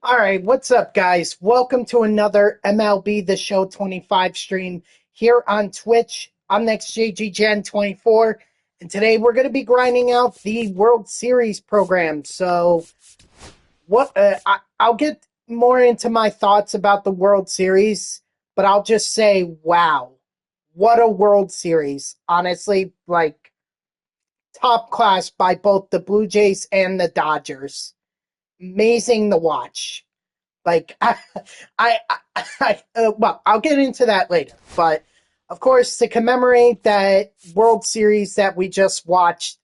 All right, what's up, guys? Welcome to another MLB The Show 25 stream here on Twitch. I'm next JG 24, and today we're going to be grinding out the World Series program. So, I'll get more into my thoughts about the World Series, but I'll just say, wow, what a World Series! Honestly, like top class by both the Blue Jays and the Dodgers. Amazing to watch. Like well, I'll get into that later. But of course, to commemorate that World Series that we just watched,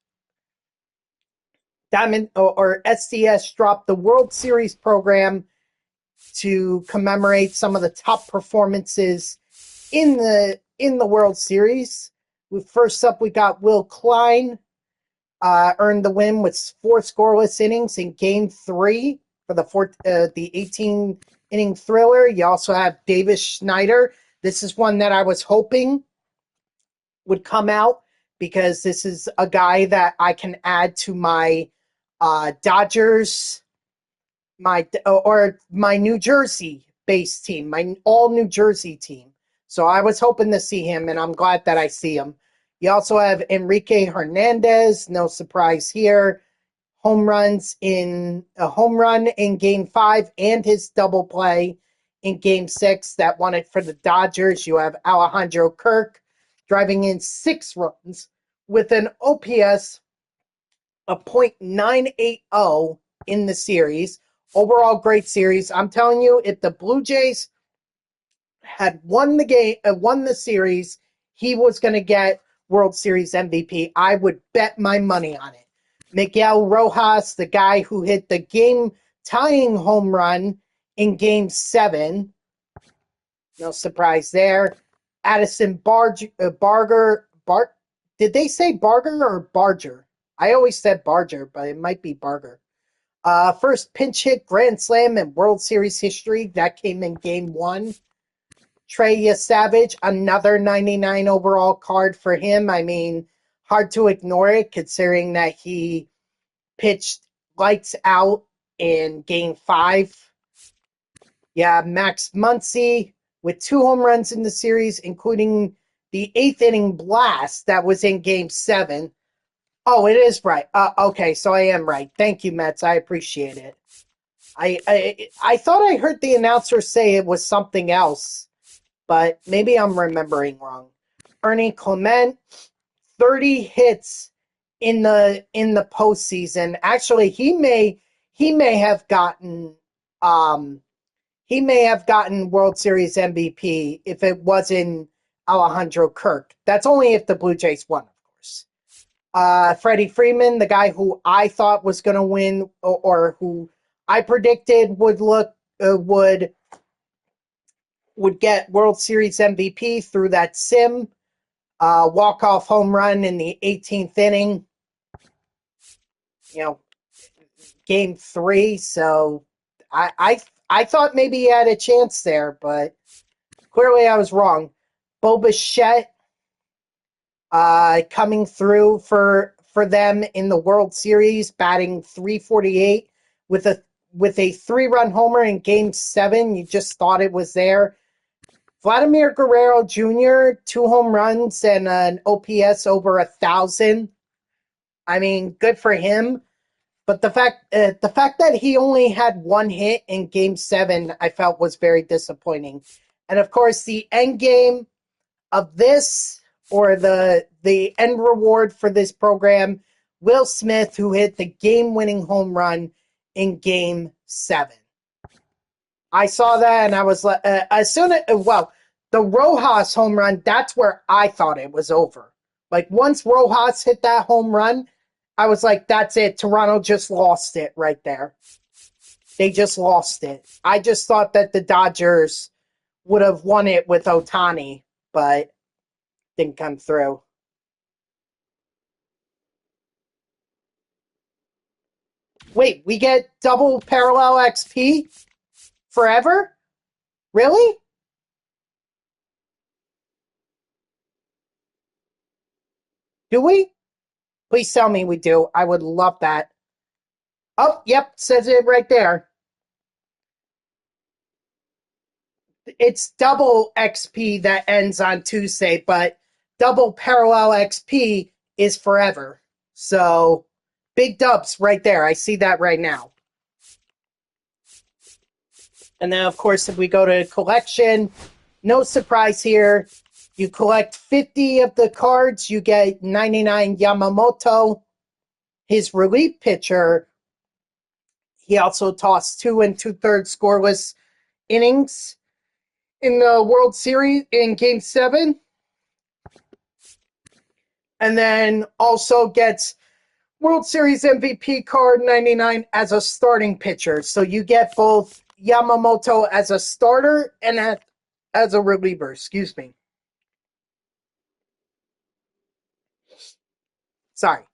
Diamond or SDS dropped the World Series program to commemorate some of the top performances in the World Series. First up, we got Will Klein, earned the win with 4 scoreless innings in Game 3 for the 18-inning thriller. You also have Davis Schneider. This is one that I was hoping would come out because this is a guy that I can add to my Dodgers, my New Jersey based team, my all New Jersey team. So I was hoping to see him, and I'm glad that I see him. You also have Enrique Hernandez, no surprise here. A home run in Game 5 and his double play in Game 6 that won it for the Dodgers. You have Alejandro Kirk driving in 6 runs with an OPS of .980 in the series. Overall, great series. I'm telling you, if the Blue Jays had won the series, he was going to get World Series MVP. I would bet my money on it. Miguel Rojas, the guy who hit the game-tying home run in Game 7. No surprise there. Addison Barger. Did they say Barger or Barger? I always said Barger, but it might be Barger. First pinch hit grand slam in World Series history. That came in Game 1. Trey Savage, another 99 overall card for him. I mean, hard to ignore it considering that he pitched lights out in Game 5. Yeah, Max Muncy with 2 home runs in the series, including the 8th-inning blast that was in Game 7. Oh, it is right. Okay, so I am right. Thank you, Mets. I appreciate it. I thought I heard the announcer say it was something else, but maybe I'm remembering wrong. Ernie Clement, 30 hits in the postseason. Actually, he may have gotten World Series MVP if it wasn't Alejandro Kirk. That's only if the Blue Jays won, of course. Freddie Freeman, the guy who I thought was going to win, or who I predicted would get World Series MVP through that sim. Walk-off home run in the 18th inning. You know, Game 3. So I thought maybe he had a chance there, but clearly I was wrong. Bo Bichette coming through for them in the World Series, batting .348 with a 3-run homer in Game 7. You just thought it was there. Vladimir Guerrero Jr., 2 home runs and an OPS over 1,000. I mean, good for him. But the fact that he only had 1 hit in Game 7, I felt was very disappointing. And of course, the end game of this, or the end reward for this program, Will Smith, who hit the game-winning home run in Game 7. I saw that, and I was like, the Rojas home run, that's where I thought it was over. Like, once Rojas hit that home run, I was like, that's it. Toronto just lost it right there. They just lost it. I just thought that the Dodgers would have won it with Ohtani, but didn't come through. Wait, we get double parallel XP forever? Really? Do we? Please tell me we do. I would love that. Oh, yep, says it right there. it's double XP that ends on Tuesday, but double parallel XP is forever. So big dubs right there. I see that right now. And then, of course, if we go to collection, no surprise here. You collect 50 of the cards, you get 99 Yamamoto. His relief pitcher, he also tossed 2 2/3 scoreless innings in the World Series in Game 7. And then also gets World Series MVP card 99 as a starting pitcher. So you get both Yamamoto as a starter and as a reliever. Excuse me. Sorry.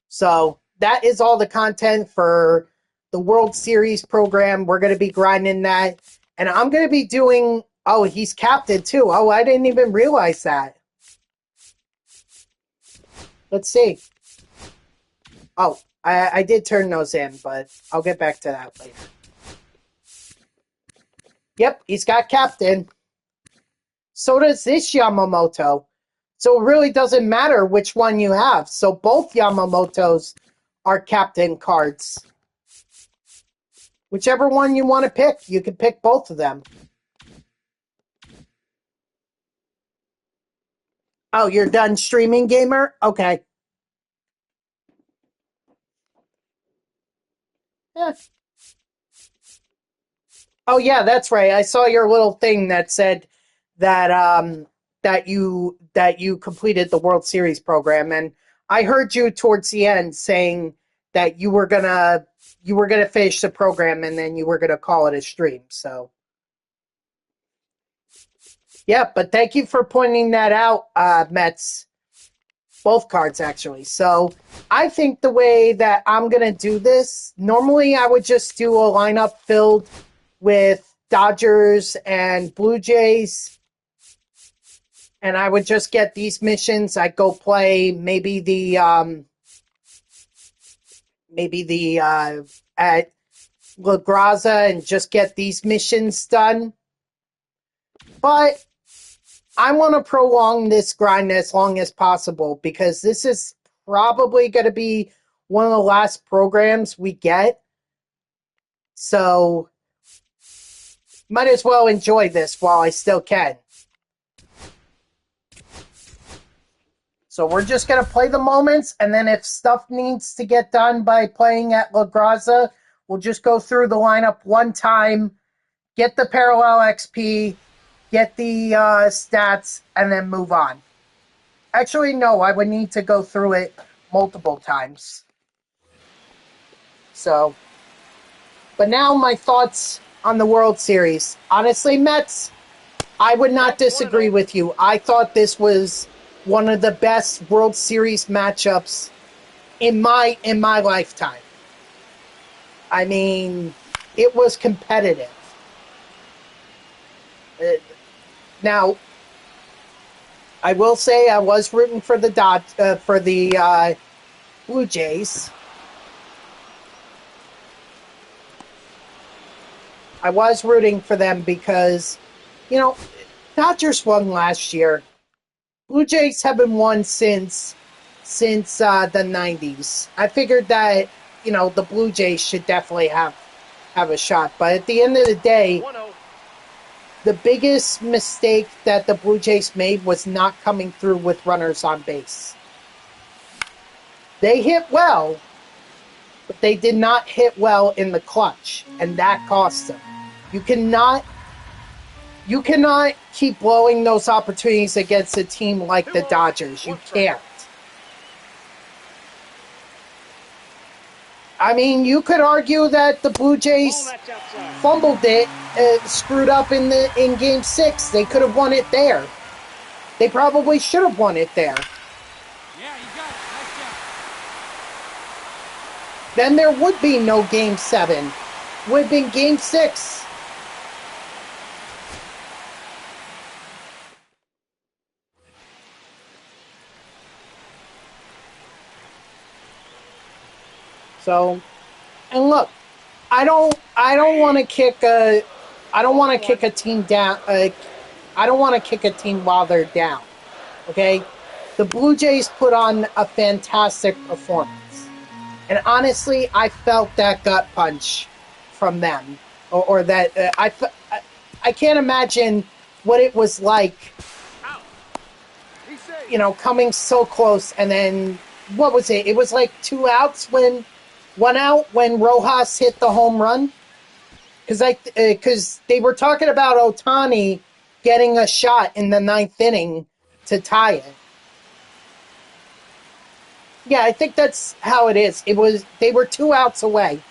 So that is all the content for the World Series program. We're going to be grinding that. And I'm going to be doing... Oh, he's captain too. Oh, I didn't even realize that. Let's see. Oh, I did turn those in, but I'll get back to that later. Yep, he's got captain. So does this Yamamoto. So it really doesn't matter which one you have. So both Yamamotos are captain cards. Whichever one you want to pick, you can pick both of them. Oh, you're done streaming, gamer? Okay. Yeah. Oh, yeah, that's right. I saw your little thing that said that that you completed the World Series program, and I heard you towards the end saying that you were gonna finish the program and then you were gonna call it a stream. So yeah, but thank you for pointing that out, Mets. Both cards, actually. So I think the way that I'm going to do this, normally I would just do a lineup filled with Dodgers and Blue Jays. And I would just get these missions. I'd go play maybe the at La Graza and just get these missions done. But I want to prolong this grind as long as possible because this is probably going to be one of the last programs we get. So, might as well enjoy this while I still can. So we're just going to play the moments, and then if stuff needs to get done by playing at La Graza, we'll just go through the lineup one time, get the parallel XP, get the stats, and then move on. Actually, no, I would need to go through it multiple times. So, but now my thoughts on the World Series. Honestly, Mets, I would not disagree with you. I thought this was one of the best World Series matchups in my lifetime. I mean, it was competitive. Now, I will say I was rooting for the Blue Jays. I was rooting for them because, you know, Dodgers won last year. Blue Jays haven't won since the 90s. I figured that, you know, the Blue Jays should definitely have a shot. But at the end of the day, the biggest mistake that the Blue Jays made was not coming through with runners on base. They hit well, but they did not hit well in the clutch, and that cost them. You cannot keep blowing those opportunities against a team like the Dodgers. You can't. I mean, you could argue that the Blue Jays fumbled it, screwed up in Game 6. They could have won it there. They probably should have won it there. Yeah, you got it. Nice job. Then there would be no Game 7. Would have been Game 6. So, and look, I don't want to kick a I don't want to kick a team down. I don't want to kick a team while they're down. Okay, the Blue Jays put on a fantastic performance, and honestly, I felt that gut punch from them, or that I can't imagine what it was like. Coming so close, and then what was it? It was like 1 out when Rojas hit the home run. Because they were talking about Ohtani getting a shot in the 9th inning to tie it. Yeah, I think that's how it is. They were 2 outs away.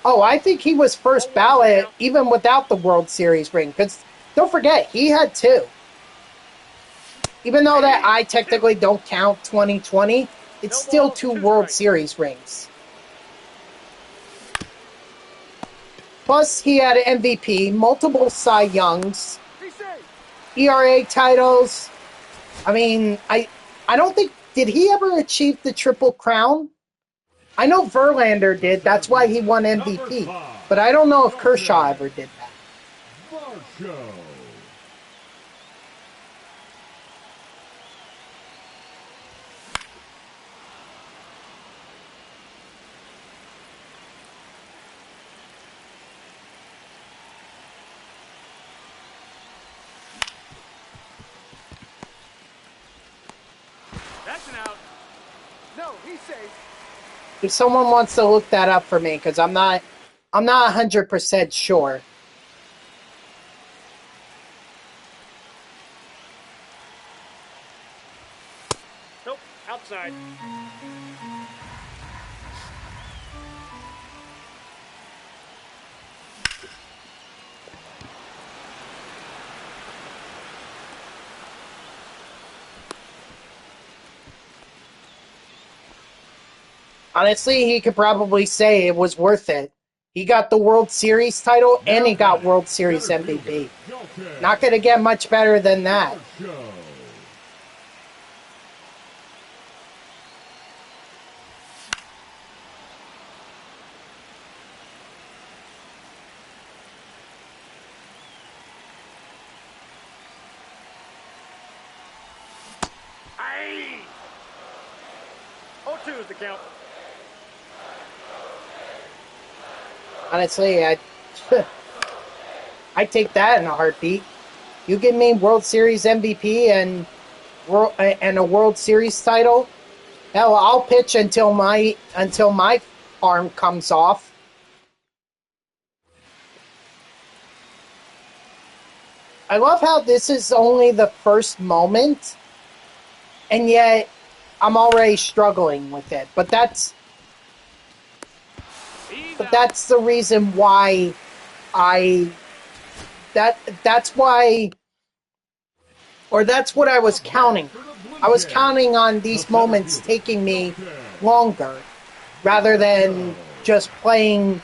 Oh, I think he was first ballot even without the World Series ring. Because don't forget, he had 2. Even though that I technically don't count 2020, it's still 2 World Series rings. Plus, he had MVP, multiple Cy Youngs, ERA titles. I mean, I don't think, did he ever achieve the Triple Crown? I know Verlander did. That's why he won MVP. But I don't know if Kershaw ever did that. That's an out. No, he's safe. If someone wants to look that up for me, because I'm not 100% sure. Nope, outside. Honestly, he could probably say it was worth it. He got the World Series title and he got World Series MVP. Not going to get much better than that. Aye. 0-2 is the count. Honestly, I take that in a heartbeat. You give me World Series MVP and a World Series title, hell, I'll pitch until my arm comes off. I love how this is only the first moment, and yet I'm already struggling with it. But that's the reason why that's why, or that's what I was counting. I was counting on these moments taking me longer rather than just playing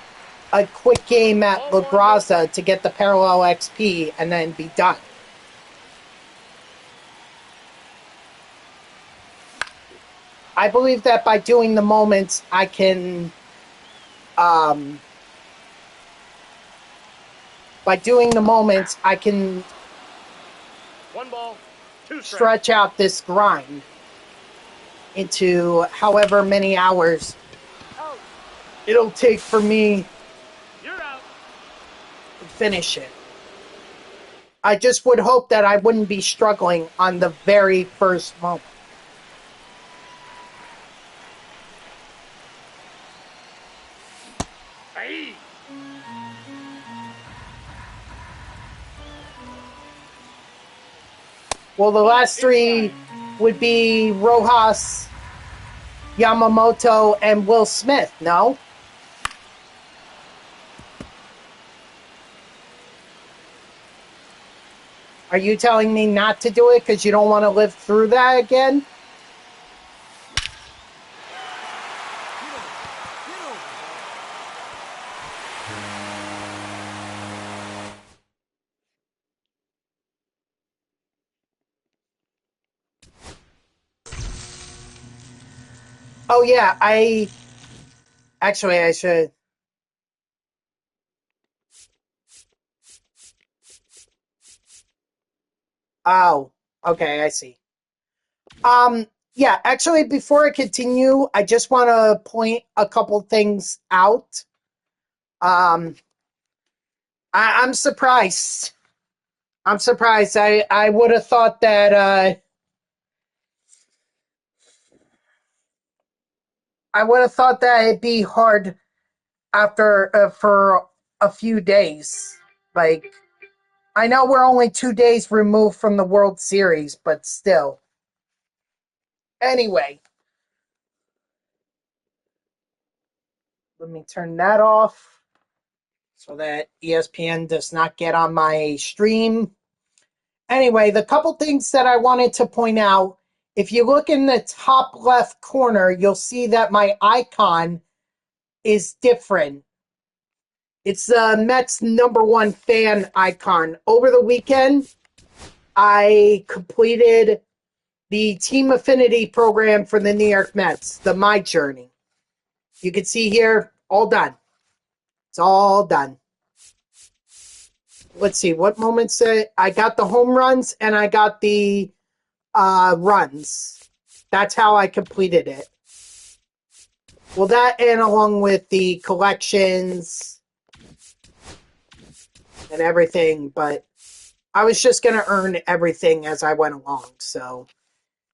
a quick game at La Graza to get the parallel XP and then be done. I believe that by doing the moments, I can, by doing the moments, I can 1 ball, 2 strikes. stretch out this grind into however many hours it'll take for me You're out. to finish it. I just would hope that I wouldn't be struggling on the very first moment. Aye. Well, the last 3 would be Rojas, Yamamoto, and Will Smith, no? Are you telling me not to do it because you don't want to live through that again? Oh, yeah, I should. Oh, okay, I see. Yeah, actually, before I continue, I just want to point a couple things out. Um, I'm surprised. I'm surprised. I would have thought that I would have thought that it'd be hard after for a few days. Like, I know we're only 2 days removed from the World Series, but still. Anyway, let me turn that off so that ESPN does not get on my stream. Anyway, the couple things that I wanted to point out. If you look in the top left corner, you'll see that my icon is different. It's the Mets #1 fan icon. Over the weekend, I completed the Team Affinity program for the New York Mets, the My Journey. You can see here, all done. It's all done. Let's see, what moments I got the home runs and I got the runs. That's how I completed it. Well, that and along with the collections and everything, but I was just going to earn everything as I went along. So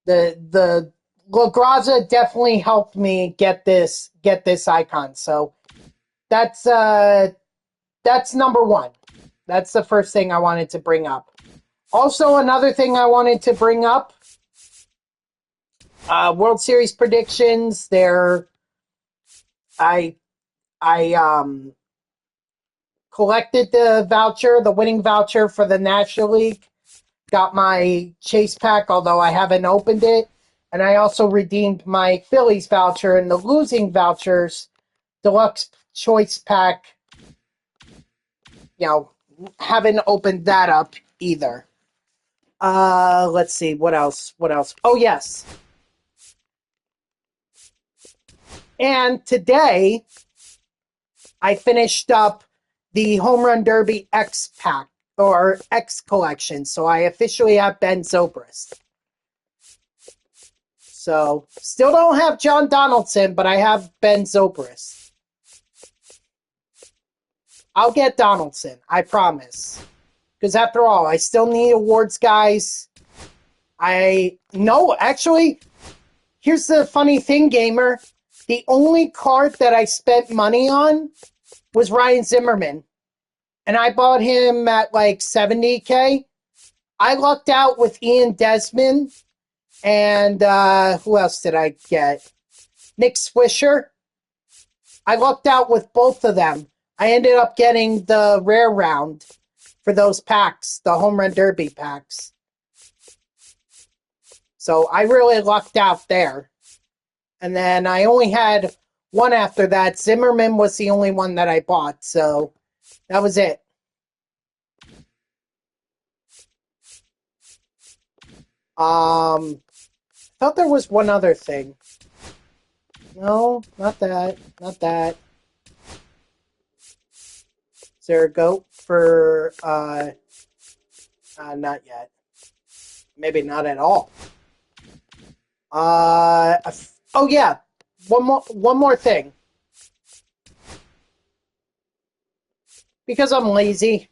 the La Graza definitely helped me get this icon. So that's #1. That's the first thing I wanted to bring up. Also, another thing I wanted to bring up, World Series predictions. I collected the winning voucher for the National League. Got my Chase pack, although I haven't opened it. And I also redeemed my Phillies voucher and the losing vouchers, deluxe choice pack. Haven't opened that up either. Let's see, what else? Oh, yes. And today, I finished up the Home Run Derby X pack, or X collection. So I officially have Ben Zobrist. So, still don't have John Donaldson, but I have Ben Zobrist. I'll get Donaldson, I promise. Because after all, I still need awards guys. Actually, here's the funny thing, gamer. The only card that I spent money on was Ryan Zimmerman. And I bought him at like $70K. I lucked out with Ian Desmond. And who else did I get? Nick Swisher. I lucked out with both of them. I ended up getting the rare round for those packs, the Home Run Derby packs. So I really lucked out there. And then I only had one after that. Zimmerman was the only one that I bought. So that was it. I thought there was one other thing. No, not that. Not that. Is there a goat for not yet. Maybe not at all. Oh yeah. One more thing. Because I'm lazy.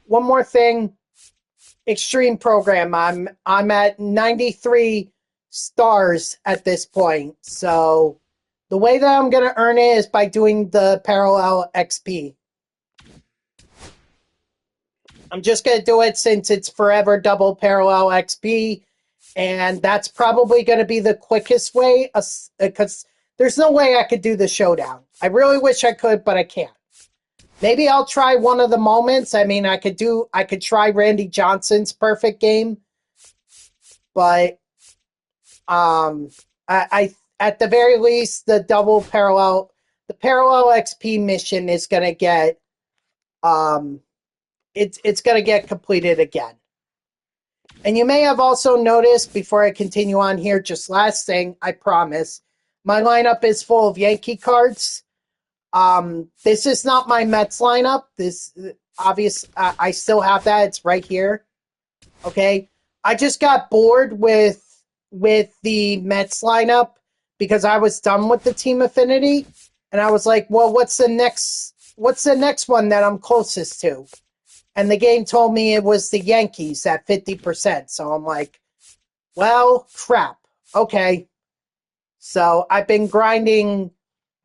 One more thing. Extreme program. I'm at 93 stars at this point. So the way that I'm going to earn it is by doing the parallel XP. I'm just going to do it since it's forever double parallel XP. And that's probably going to be the quickest way, because there's no way I could do the showdown. I really wish I could, but I can't. Maybe I'll try one of the moments. I mean, I could try Randy Johnson's perfect game, but I at the very least the parallel XP mission is gonna get it's gonna get completed again. And you may have also noticed, before I continue on here, just last thing, I promise, my lineup is full of Yankee cards. This is not my Mets lineup. This obvious. I still have that. It's right here. Okay. I just got bored with the Mets lineup because I was done with the team affinity, and I was like, well, what's the next one that I'm closest to? And the game told me it was the Yankees at 50%. So I'm like, well, crap. Okay. So I've been grinding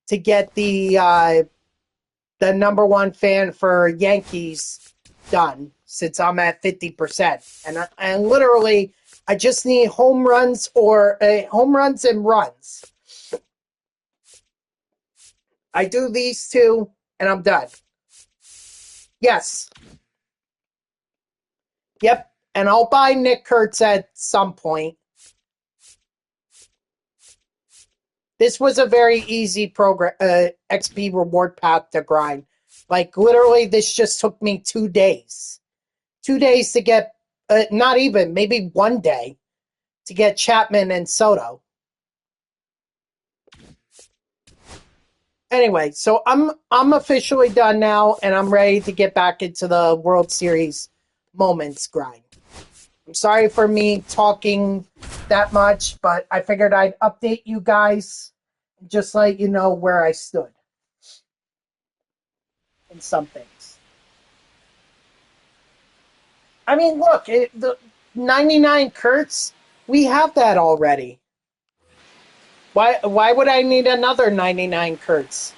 to get the number one fan for Yankees done since I'm at 50%. And literally, I just need home runs or home runs and runs. I do these two, and I'm done. Yes. Yep. And I'll buy Nick Kurtz at some point. This was a very easy program, XP reward path to grind. Like, literally, this just took me 2 days. 2 days to get, not even, maybe 1 day to get Chapman and Soto. Anyway, so I'm officially done now, and I'm ready to get back into the World Series moments grind. I'm sorry for me talking that much, but I figured I'd update you guys and just let you know where I stood in some things. I mean, look, the 99 Kurtz, we have that already. Why would I need another 99 Kurtz?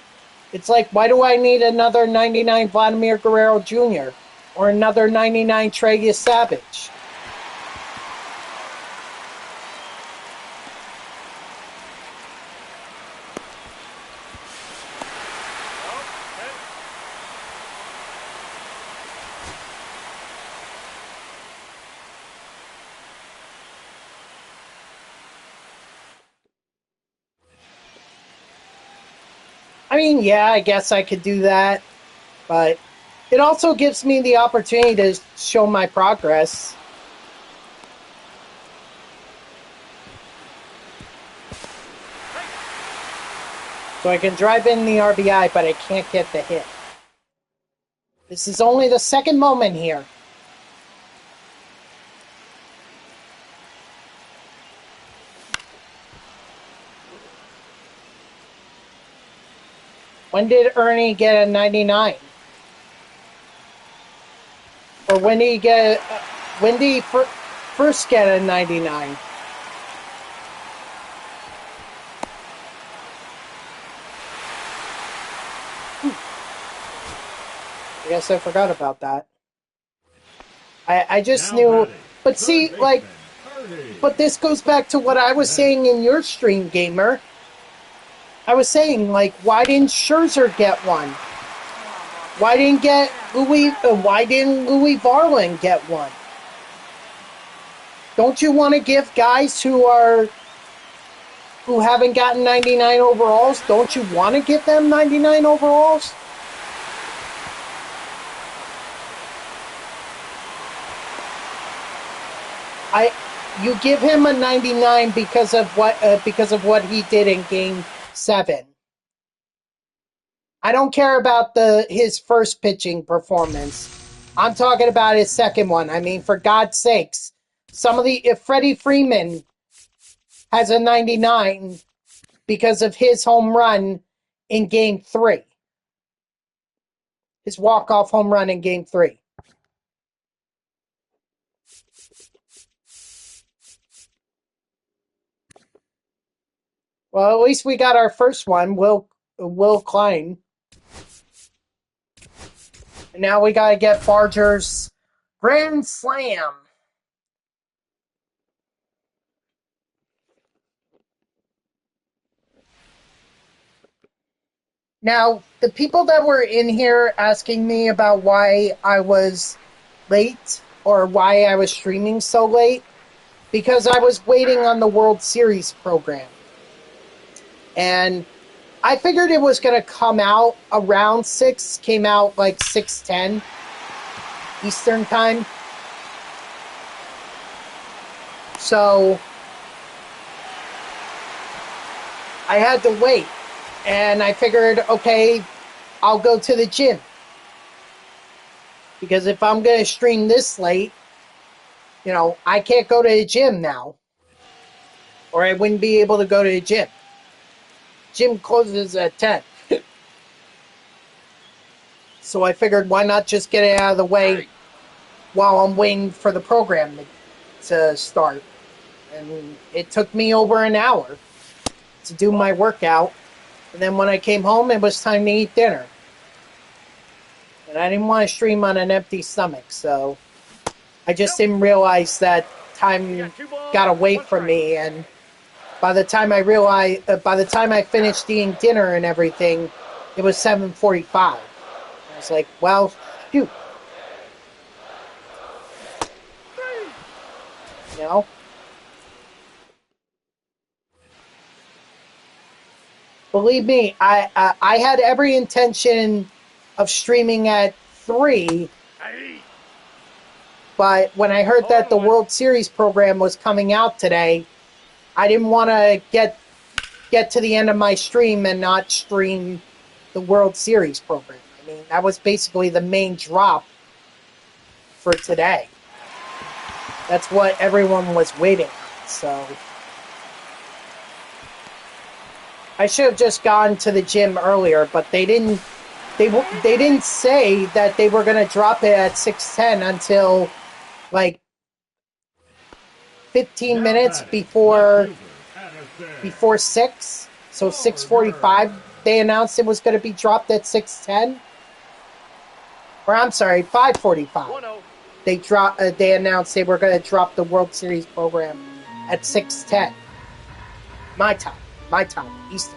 It's like, why do I need another 99 Vladimir Guerrero Jr. or another 99 Trey Savage? I mean, yeah, I guess I could do that, but it also gives me the opportunity to show my progress. So I can drive in the RBI, but I can't get the hit. This is only the second moment here. When did Ernie get a 99? Or when did he first get a 99? I guess I forgot about that. I just knew, but see, like, but this goes back to what I was saying in your stream, Gamer. I was saying, like, why didn't Scherzer get one? Why didn't Louis Varland get one? Don't you want to give guys who haven't gotten 99 overalls? Don't you want to give them 99 overalls? You give him a 99 because of what he did in Game 7. I don't care about his first pitching performance. I'm talking about his second one. I mean, for God's sakes, if Freddie Freeman has a 99 because of his home run in Game 3. His walk-off home run in Game 3. Well, at least we got our first one, Will Klein. And now we got to get Barger's Grand Slam. Now, the people that were in here asking me about why I was late or why I was streaming so late, because I was waiting on the World Series program. And I figured it was going to come out around 6, came out like 6:10 Eastern Time. So I had to wait. And I figured, okay, I'll go to the gym. Because if I'm going to stream this late, I can't go to the gym now. Or I wouldn't be able to go to the gym. Gym closes at 10. So I figured, why not just get it out of the way while I'm waiting for the program to start. And it took me over an hour to do my workout. And then when I came home, it was time to eat dinner. And I didn't want to stream on an empty stomach, so I just didn't realize that time got away from me. And by the time I finished eating dinner and everything, it was 7:45. I was like, well, shoot. You know? Believe me, I had every intention of streaming at 3, but when I heard that the World Series program was coming out today, I didn't want to get to the end of my stream and not stream the World Series program. I mean, that was basically the main drop for today. That's what everyone was waiting on, so I should have just gone to the gym earlier, but they didn't say that they were going to drop it at 6:10 until like 15 minutes before 6. So 6:45 they announced it was going to be dropped at 6:10. Or I'm sorry, 5:45. They announced they were going to drop the World Series program at 6:10. My time, Eastern.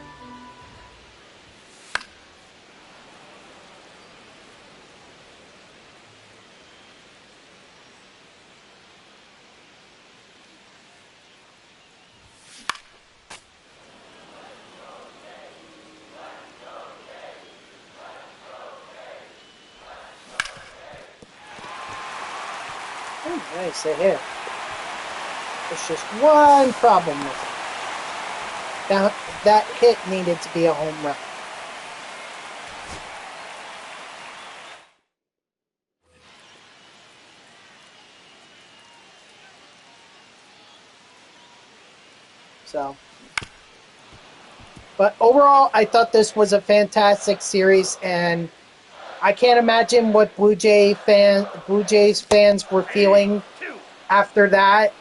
Oh, nice to hit. There's just one problem with it. That hit needed to be a home run. So, but overall, I thought this was a fantastic series, and I can't imagine what Blue Jays fans were feeling after that.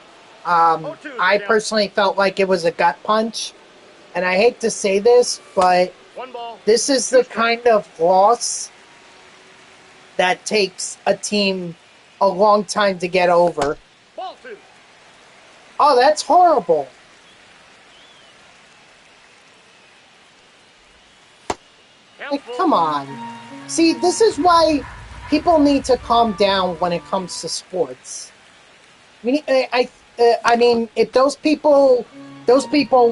I personally felt like it was a gut punch, and I hate to say this, but this is the kind of loss that takes a team a long time to get over. Oh, that's horrible. Like, come on. See, this is why people need to calm down when it comes to sports. I mean, if those people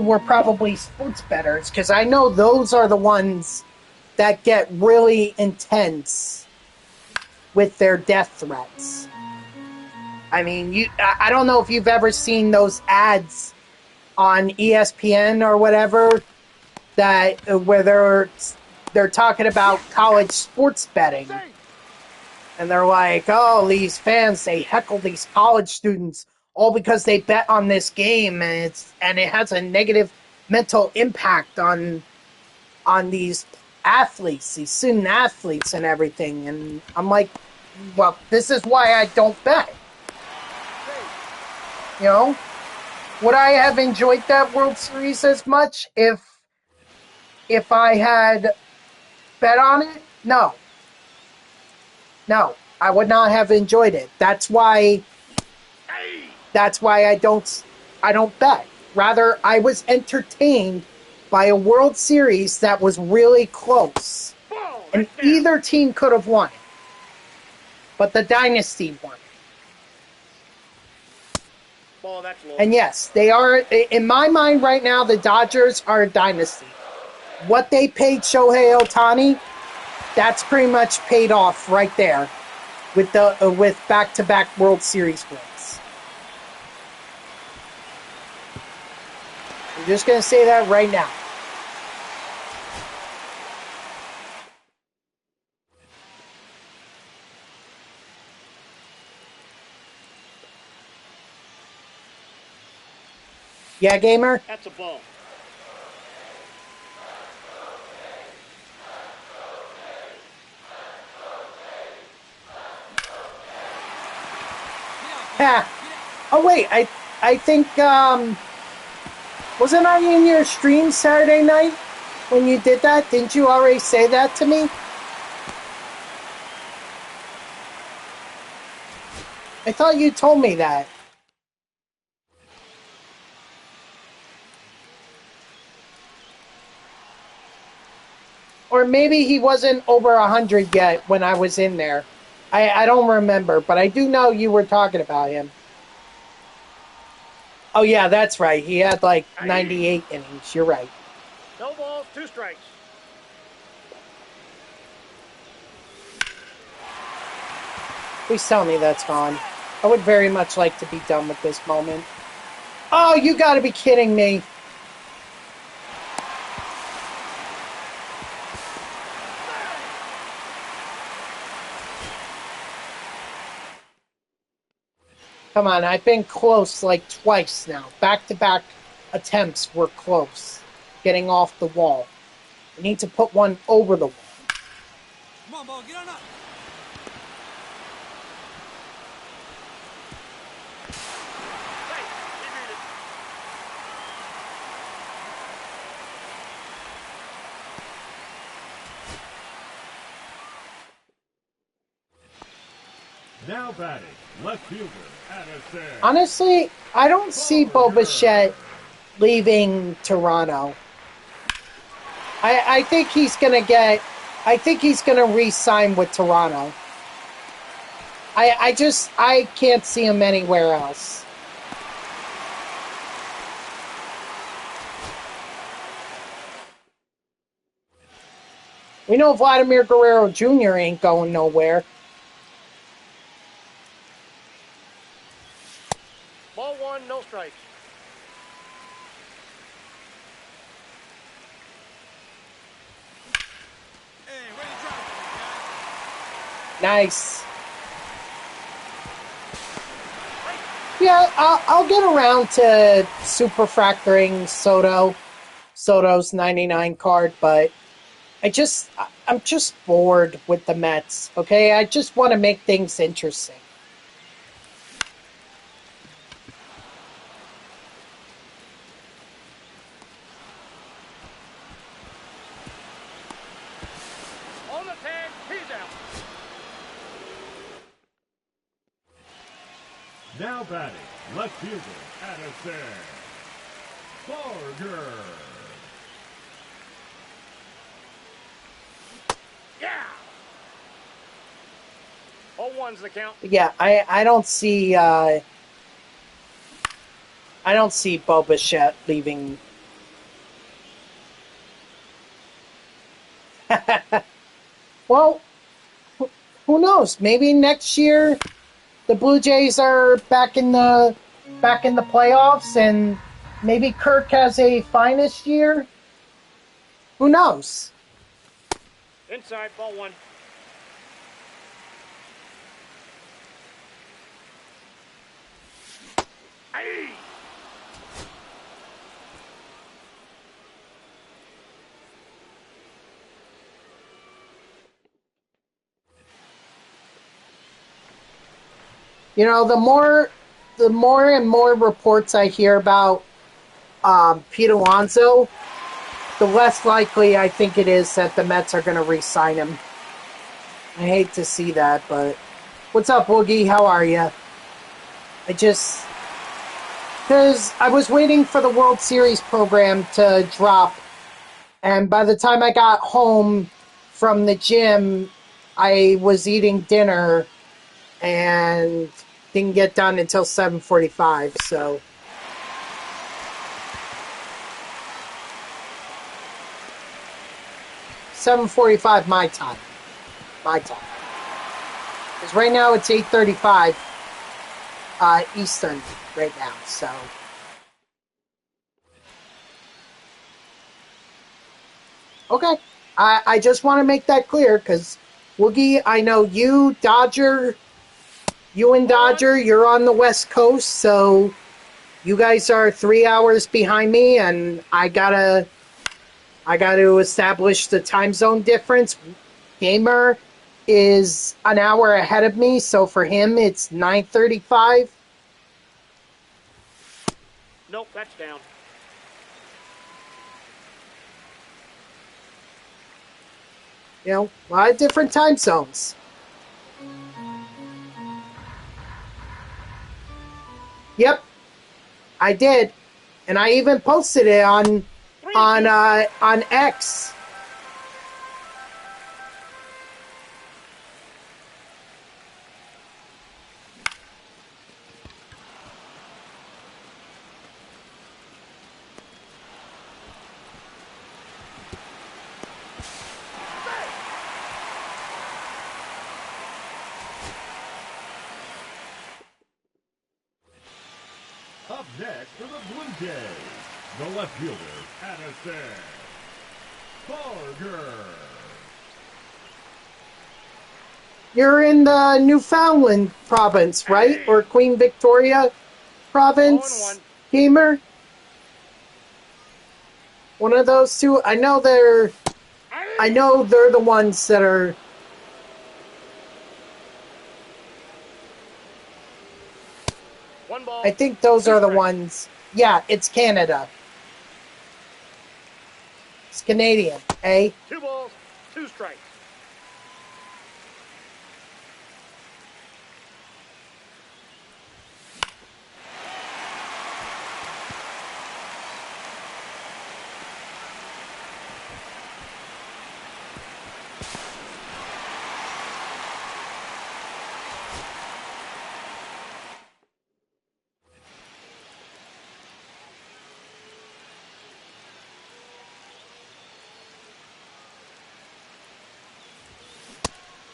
were probably sports bettors, because I know those are the ones that get really intense with their death threats. I mean, I don't know if you've ever seen those ads on ESPN or whatever that where they're talking about college sports betting, and they're like, oh, these fans, they heckle these college students all because they bet on this game, and it has a negative mental impact on these athletes, these student athletes and everything. And I'm like, well, this is why I don't bet. You know, would I have enjoyed that World Series as much if I had bet on it? No, I would not have enjoyed it. That's why I don't bet. Rather, I was entertained by a World Series that was really close, and either team could have won, but the Dynasty won. And yes, they are, in my mind right now, the Dodgers are a dynasty. What they paid Shohei Ohtani, that's pretty much paid off right there with with back-to-back World Series wins. I'm just going to say that right now. Yeah, gamer? That's a ball. Yeah. Oh, wait. I think, wasn't I in your stream Saturday night when you did that? Didn't you already say that to me? I thought you told me that. Or maybe he wasn't over 100 yet when I was in there. I don't remember, but I do know you were talking about him. Oh, yeah, that's right. He had like 98 innings. You're right. No balls, 2 strikes. Please tell me that's gone. I would very much like to be done with this moment. Oh, you gotta be kidding me. Come on, I've been close like twice now. Back-to-back attempts were close. Getting off the wall. I need to put one over the wall. Come on, ball, get on up. Hey, he beat it. Now batting, left fielder, Addison. Honestly, I don't see Bo Bichette leaving Toronto. I think he's gonna get. I think he's gonna re-sign with Toronto. I can't see him anywhere else. We know Vladimir Guerrero Jr. ain't going nowhere. Ball 1, no strikes. Hey, where you driving, guy? Nice. Yeah, I'll get around to superfractoring Soto's 99 card, but I'm just bored with the Mets, okay? I just want to make things interesting. On the tag, he's out. Now batting, left fielder, Addison. Barger. Yeah. Ball 1's the count. Yeah, I don't see Bo Bichette leaving. Well, who knows? Maybe next year the Blue Jays are back in the playoffs, and maybe Kirk has a finest year. Who knows? Inside, ball 1. Hey. You know, the more and more reports I hear about Pete Alonso, the less likely I think it is that the Mets are going to re-sign him. I hate to see that, but what's up, Woogie? How are you? Because I was waiting for the World Series program to drop, and by the time I got home from the gym, I was eating dinner and didn't get done until 7:45, so 7:45 my time. Because right now it's 8:35 Eastern right now, so. Okay. I just want to make that clear, because Woogie, I know you and Dodger, you're on the West Coast, so You guys are 3 hours behind me, and I gotta establish the time zone difference. Gamer is an hour ahead of me, so for him it's 9:35. Nope, that's down. You know, a lot of different time zones. Yep, I did, and I even posted it on X. Up next for the Blue Jays, the left fielder, Addison Barger. You're in the Newfoundland province, right? Or Queen Victoria province, 0-1. Gamer? One of those two. I know they're the ones that are. One ball. I think those Two are the strikes. ones. Yeah, it's Canada. It's Canadian, eh? 2 balls, 2 strikes.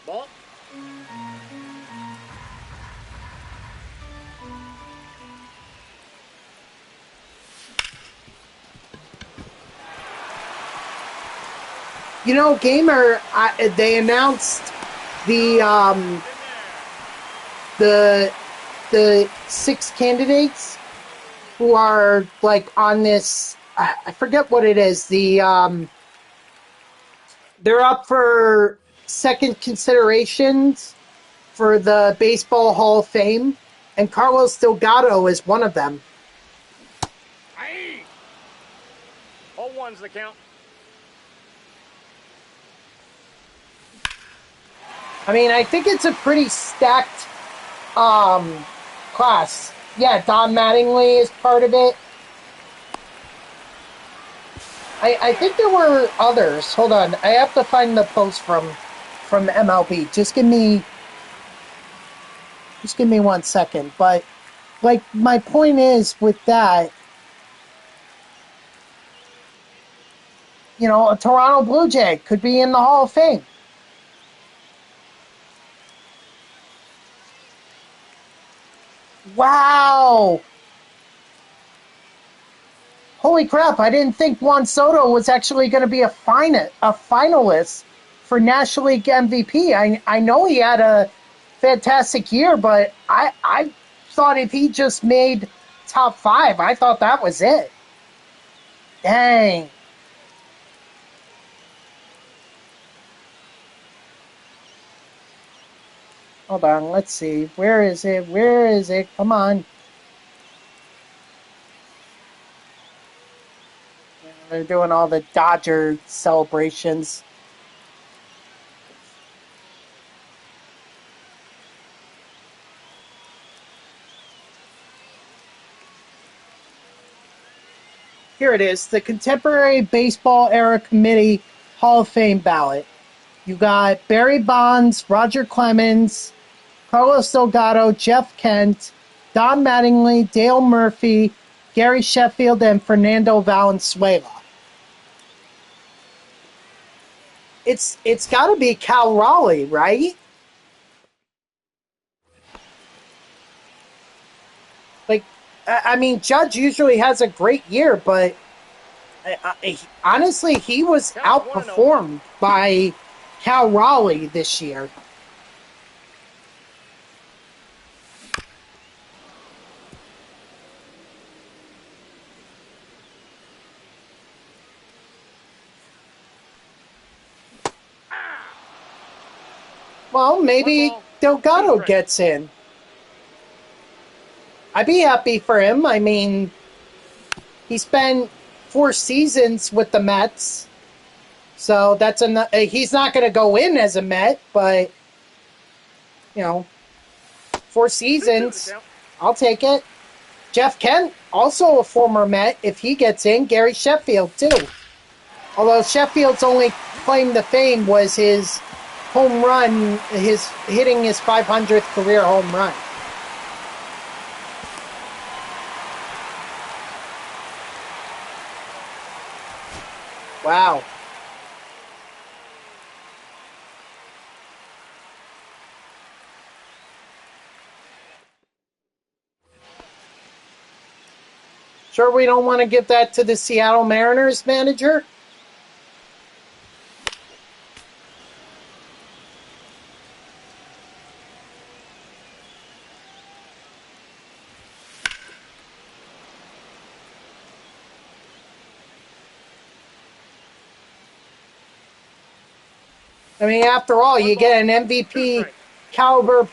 Ball. You know, Gamer, they announced the the 6 candidates who are like on this. I forget what it is. They're up for second considerations for the Baseball Hall of Fame, and Carlos Delgado is one of them. Aye. 0-1's the count. I mean, I think it's a pretty stacked class. Yeah, Don Mattingly is part of it. I think there were others. Hold on, I have to find the post from MLB. Just give me 1 second. But like, my point is with that, you know, a Toronto Blue Jay could be in the Hall of Fame. Wow! Holy crap, I didn't think Juan Soto was actually going to be a finalist for National League MVP. I know he had a fantastic year, but I thought if he just made top 5, I thought that was it. Dang. Hold on, let's see. Where is it? Where is it? Come on. They're doing all the Dodger celebrations. Here it is, the Contemporary Baseball Era Committee Hall of Fame ballot. You got Barry Bonds, Roger Clemens, Carlos Delgado, Jeff Kent, Don Mattingly, Dale Murphy, Gary Sheffield, and Fernando Valenzuela. It's got to be Cal Raleigh, right? Like, I mean, Judge usually has a great year, but honestly, he was outperformed by Cal Raleigh this year. Well, maybe One ball, Delgado two strikes. gets in. I'd be happy for him. I mean, he spent 4 seasons with the Mets. So that's he's not going to go in as a Met, but, 4 2-2 the seasons, count. I'll take it. Jeff Kent, also a former Met, if he gets in. Gary Sheffield, too. Although Sheffield's only claim to fame was his home run, his hitting his 500th career home run. Wow. Sure we don't want to give that to the Seattle Mariners manager? I mean, after all, you get an MVP caliber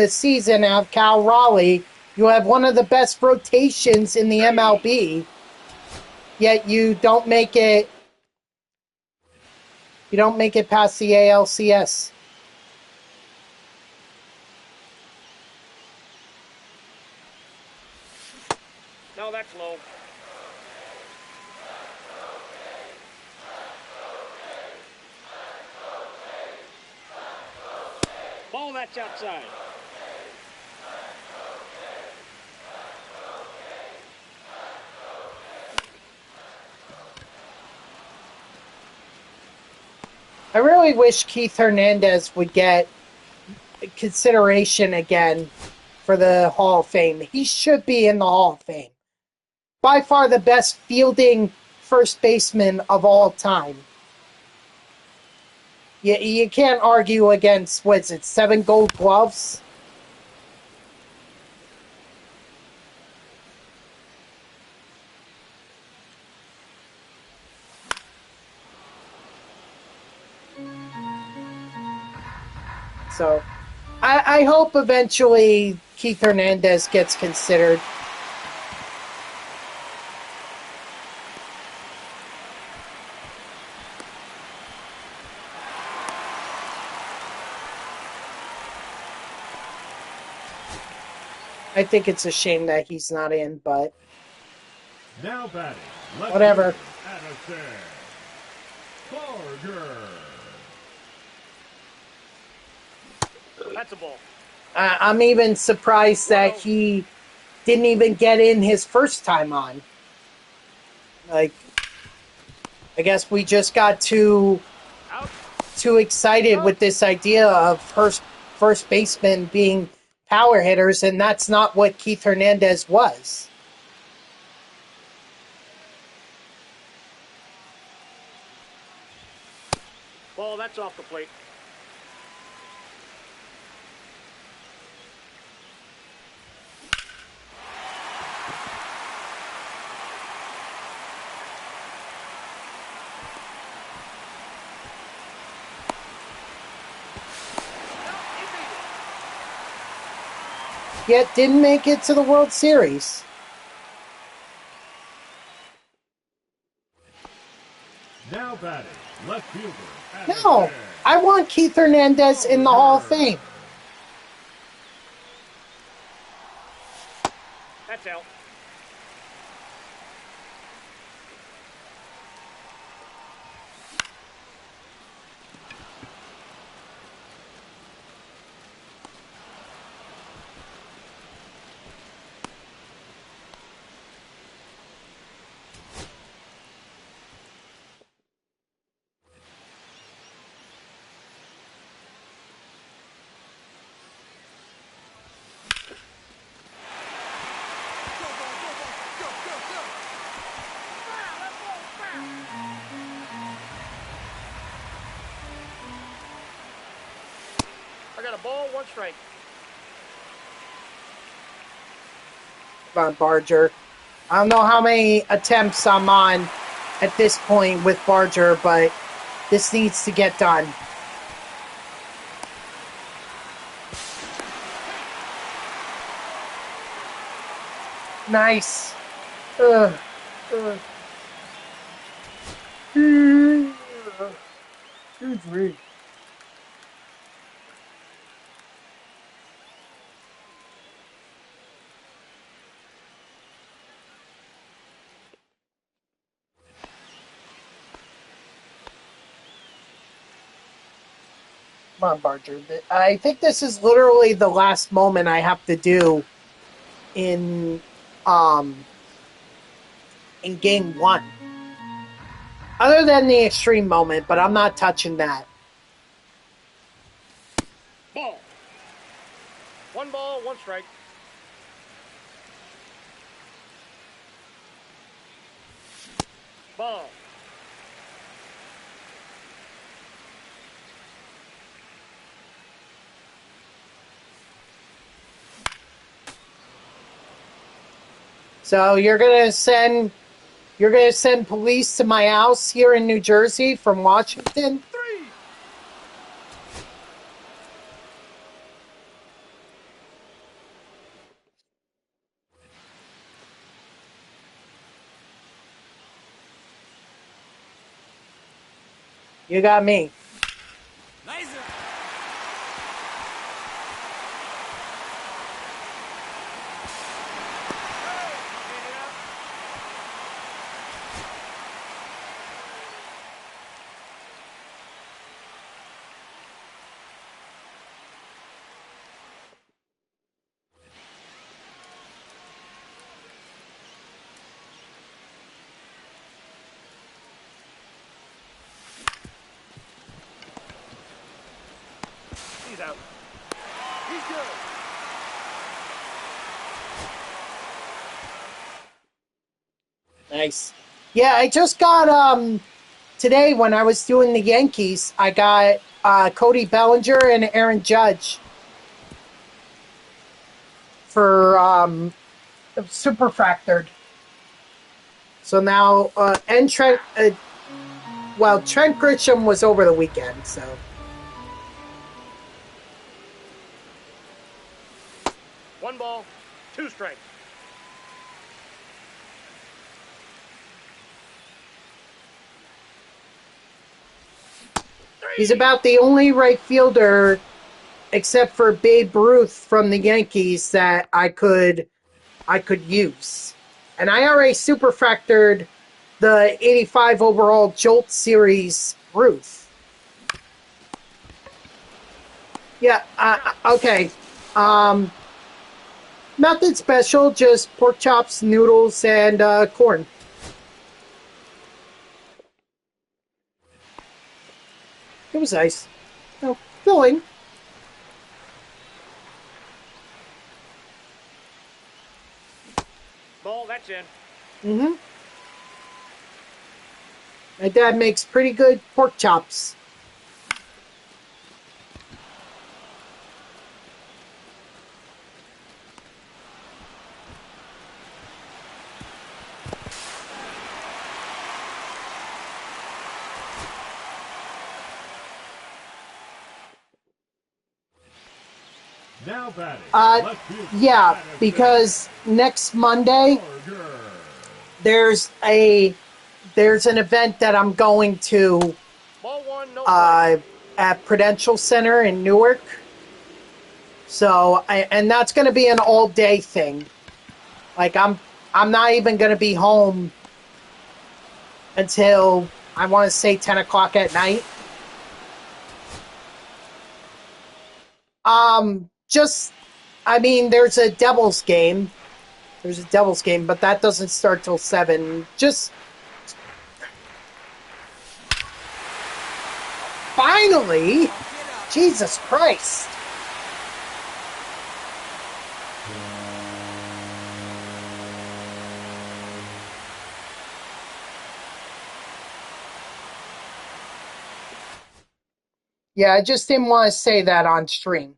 season out of Cal Raleigh. You have one of the best rotations in the MLB, yet you don't make it. You don't make it past the ALCS. No, that's low. Ball, that's outside. I really wish Keith Hernandez would get consideration again for the Hall of Fame. He should be in the Hall of Fame. By far the best fielding first baseman of all time. You can't argue against, what's it, 7 gold gloves? So, I hope eventually Keith Hernandez gets considered. I think it's a shame that he's not in, but Now batting. Left whatever. fielder, Addison Barger. That's a ball. I'm even surprised that he didn't even get in his first time on. Like, I guess we just got too Out. excited with this idea of first basemen being power hitters, and that's not what Keith Hernandez was. Ball, that's off the plate. Yet didn't make it to the World Series. Now batting. Left fielder, No, Addison I want Keith Hernandez in the Hall of Fame. That's out. I got a ball, 1 strike. Come on, Barger. I don't know how many attempts I'm on at this point with Barger, but this needs to get done. Nice. Ugh. Ugh. Excuse me. Come on, Barger. I think this is literally the last moment I have to do in um in game one. Other than the extreme moment, but I'm not touching that. Ball. 1 ball, 1 strike. Ball. So you're gonna send police to my house here in New Jersey from Washington? 3. You got me. Laser. He's out. He's good. Nice. Yeah, I just got today when I was doing the Yankees, I got Cody Bellinger and Aaron Judge for super factored. So now and Trent Trent Grisham was over the weekend, so 1 ball, 2 strikes. he's about the only right fielder except for Babe Ruth from the Yankees that I could use. And I already super factored the 85 overall Jolt Series Ruth. Yeah, okay. Nothing special, just pork chops, noodles, and corn. It was nice. No, filling. Ball, that's in. Mm-hmm. My dad makes pretty good pork chops. Now batting. Left fielder, Yeah, Madison because next Monday Barger. there's an event that I'm going to Ball 1, no strike. at Prudential Center in Newark. So, and that's going to be an all day thing. Like I'm not even going to be home until I want to say 10 o'clock at night. Just I mean, there's a Devils game. There's a Devils game, but that doesn't start till 7. Just finally, Jesus Christ. Yeah, I just didn't want to say that on stream.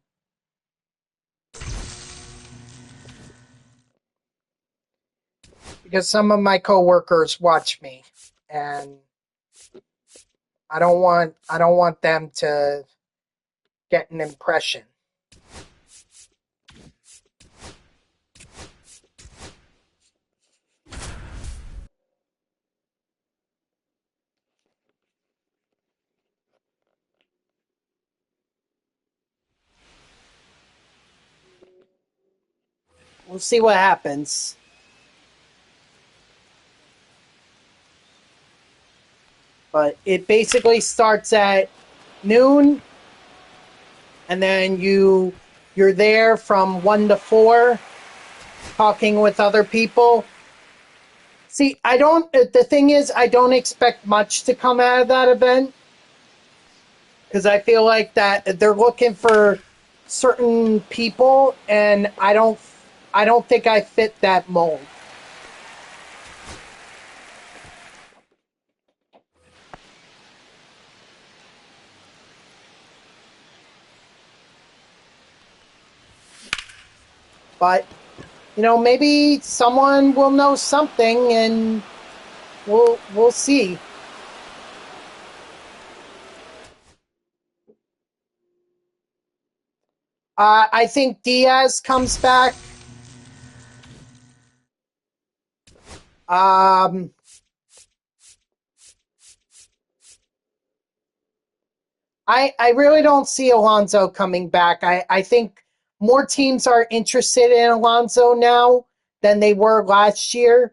Because some of my coworkers watch me, and I don't want them to get an impression. We'll see what happens. But it basically starts at noon, and then you're there from 1 to 4, talking with other people. See, the thing is, I don't expect much to come out of that event, because I feel like that they're looking for certain people, and I don't think I fit that mold. But, maybe someone will know something, and we'll see. I think Diaz comes back. I really don't see Alonso coming back. I think more teams are interested in Alonso now than they were last year.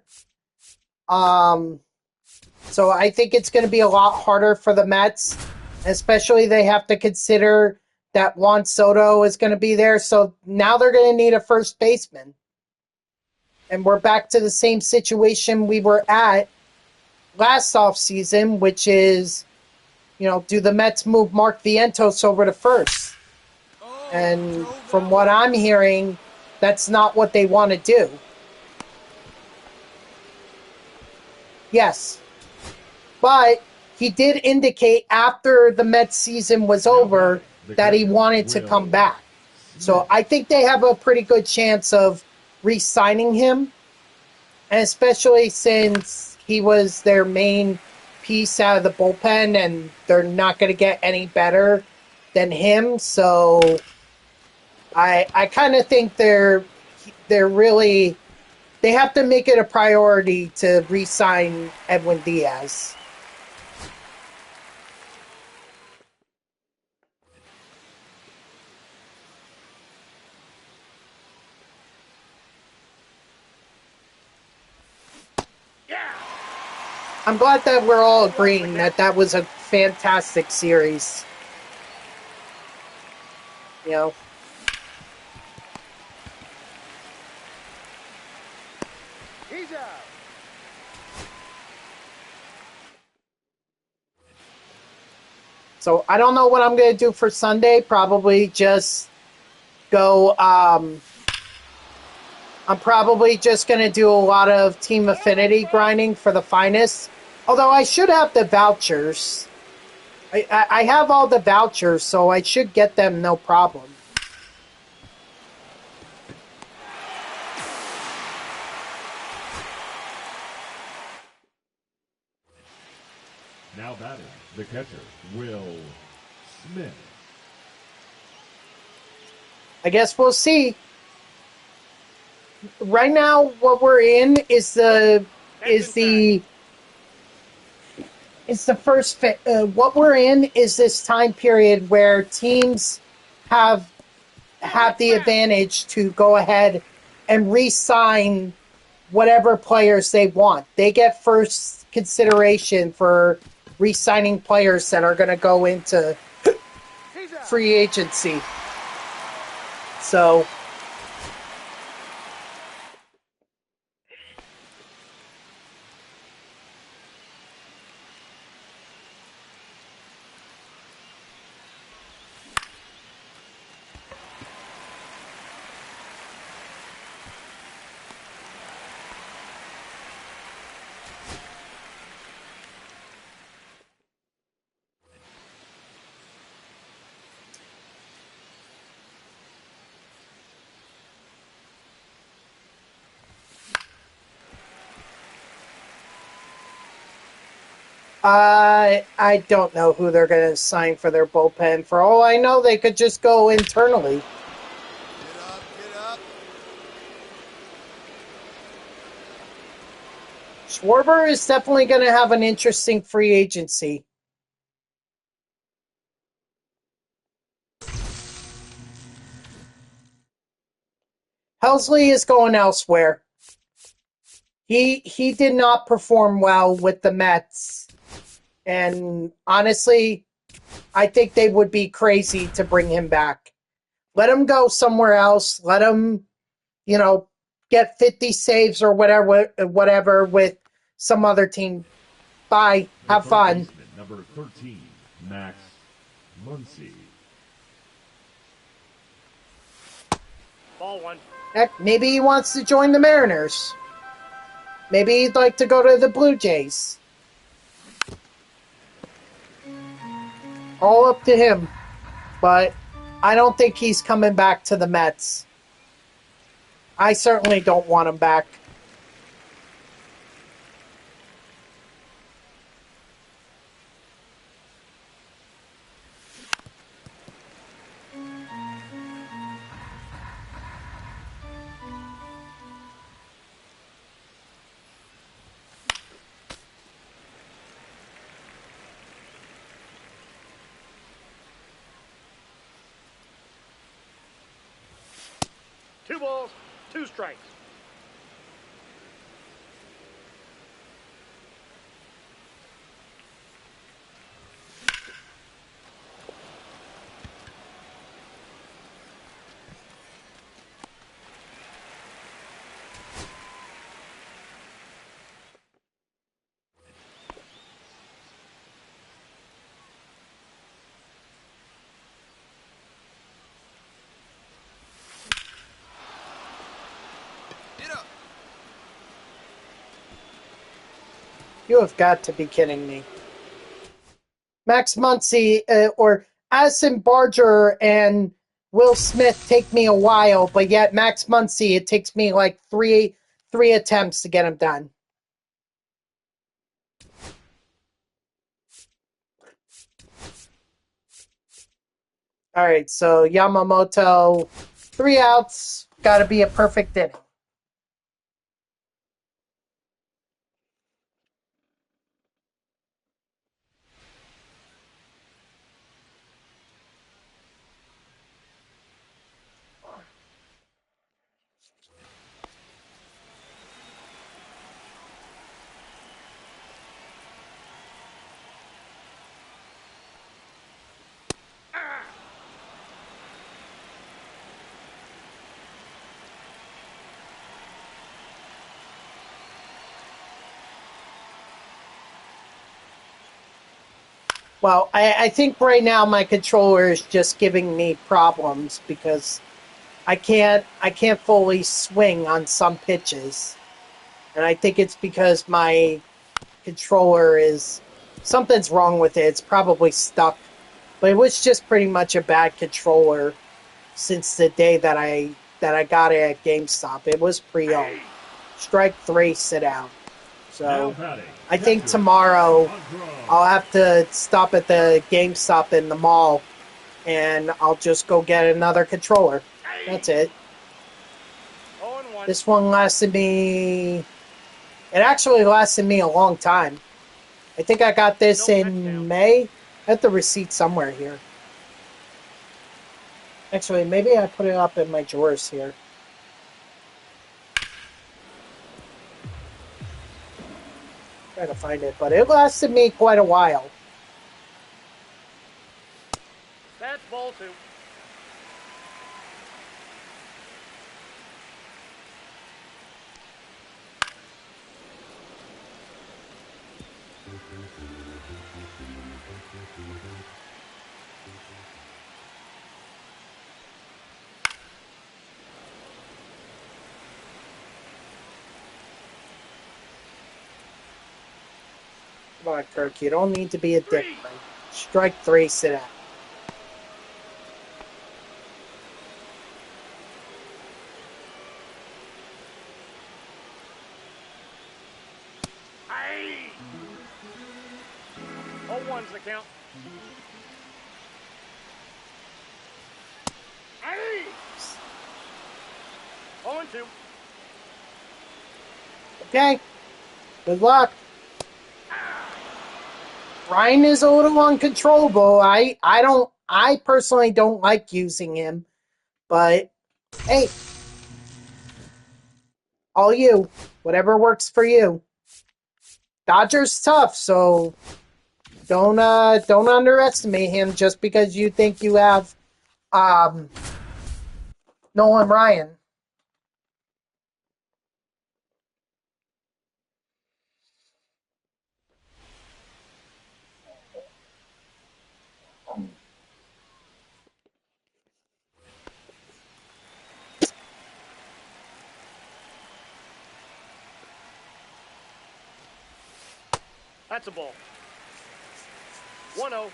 So I think it's going to be a lot harder for the Mets, especially they have to consider that Juan Soto is going to be there. So now they're going to need a first baseman. And we're back to the same situation we were at last offseason, which is, do the Mets move Mark Vientos over to first? And from what I'm hearing, that's not what they want to do. Yes. But he did indicate after the Mets season was over that he wanted to come back. So I think they have a pretty good chance of re-signing him, and especially since he was their main piece out of the bullpen, and they're not going to get any better than him. So I kind of think they have to make it a priority to re-sign Edwin Diaz. I'm glad that we're all agreeing that was a fantastic series. He's out. So I don't know what I'm going to do for Sunday. Probably just go. I'm probably just going to do a lot of Team Affinity grinding for the finest. Although I should have the vouchers. I have all the vouchers, so I should get them no problem. Now batting, the catcher, Will Smith. I guess we'll see. Right now, what we're in is the first. What we're in is this time period where teams have the advantage to go ahead and re-sign whatever players they want. They get first consideration for re-signing players that are going to go into free agency. So I don't know who they're going to sign for their bullpen. For all I know, they could just go internally. Get up. Schwarber is definitely going to have an interesting free agency. Helsley is going elsewhere. He did not perform well with the Mets. And honestly, I think they would be crazy to bring him back. Let him go somewhere else. Let him, get 50 saves or whatever with some other team. Bye. Have fun. Number 13, Max Muncy. Ball 1. Heck, maybe he wants to join the Mariners. Maybe he'd like to go to the Blue Jays. All up to him. But I don't think he's coming back to the Mets. I certainly don't want him back. Two balls, 2 strikes. You have got to be kidding me. Max Muncy or Addison Barger and Will Smith take me a while, but yet Max Muncy, it takes me like three attempts to get him done. All right, so Yamamoto, 3 outs, got to be a perfect inning. Well, I think right now my controller is just giving me problems because I can't fully swing on some pitches. And I think it's because my controller is something's wrong with it. It's probably stuck. But it was just pretty much a bad controller since the day that I got it at GameStop. It was pre-owned. Strike 3, sit out. So I think tomorrow I'll have to stop at the GameStop in the mall and I'll just go get another controller. That's it. This one lasted me... It actually lasted me a long time. I think I got this in May. I have the receipt somewhere here. Actually, maybe I put it up in my drawers here. Try to find it, but it lasted me quite a while. That's ball 2. Come on, Kirk. You don't need to be a dick. Right? Strike 3, sit out. Hey! 0-1's the count. Hey! 0-2. Okay. Good luck. Ryan is a little uncontrollable. I personally don't like using him, but hey, All you. Whatever works for you. Dodger's tough, so don't underestimate him just because you think you have Nolan Ryan. That's a ball. 1-0.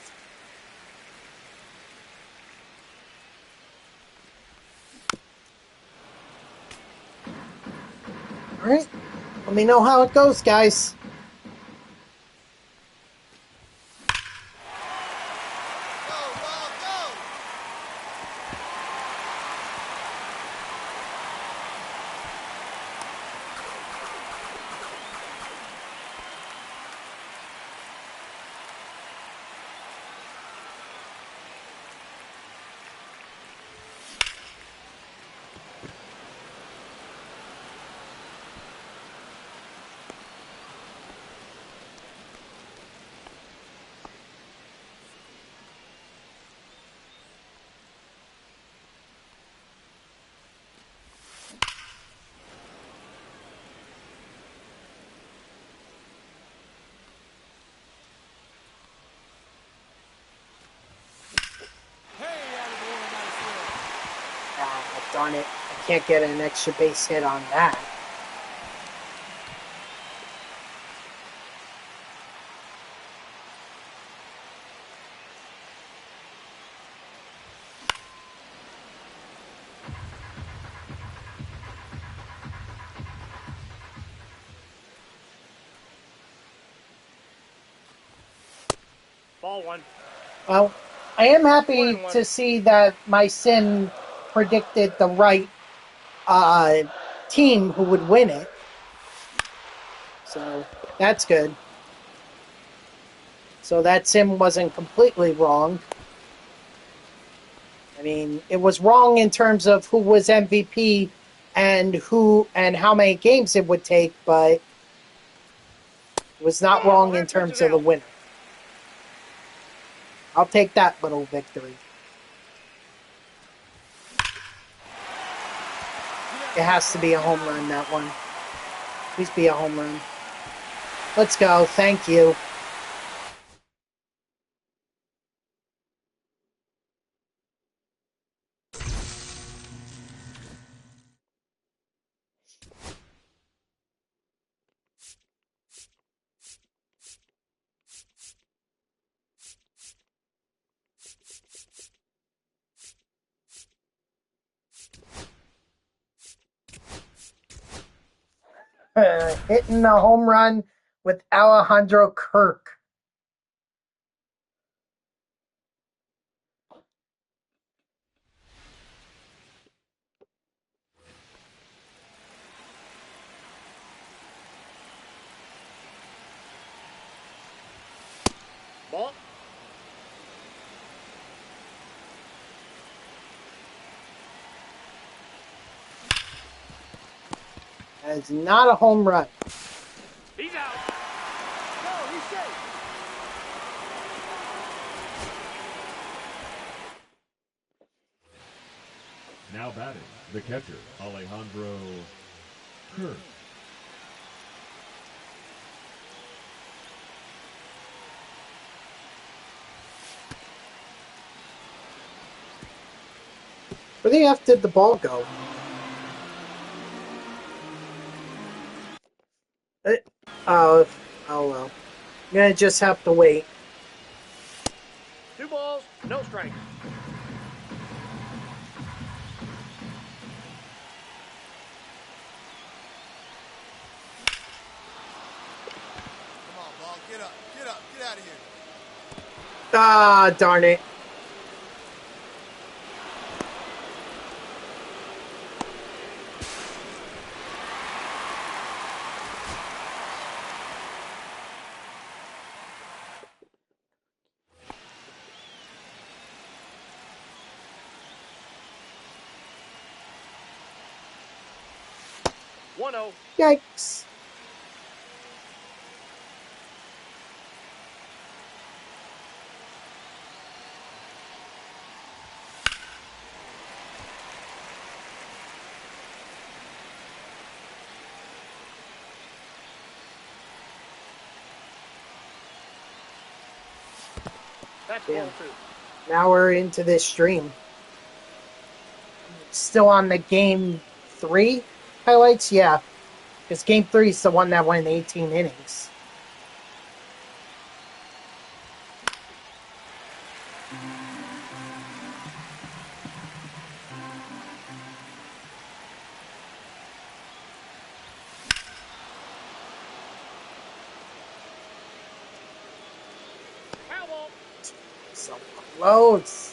All right. Let me know how it goes, guys. Go, ball, go! Hey, out of the one, nice hit. Ah, darn it. I can't get an extra base hit on that. Ball 1. Well, I am happy 1-1. to see that my sim predicted the right team who would win it. So that's good. So that sim wasn't completely wrong. I mean, it was wrong in terms of who was MVP and who and how many games it would take, but it was not wrong in terms of the winner. I'll take that little victory. It has to be a home run, that one. Please be a home run. Let's go. Thank you. Hitting a home run with Alejandro Kirk. Ball. That is not a home run. He's out. Go, he's safe. Now batting, the catcher, Alejandro Kirk. Where the F did the ball go? Oh, well. I'm going to just have to wait. 2 balls, no strikes. Come on, ball, get up, get out of here. Ah, darn it. 1-0. Yikes. That's Damn. ball 2. Now we're into this stream. Still on the game 3 highlights? Yeah. Because game 3 is the one that went 18 innings. Foul ball. So close.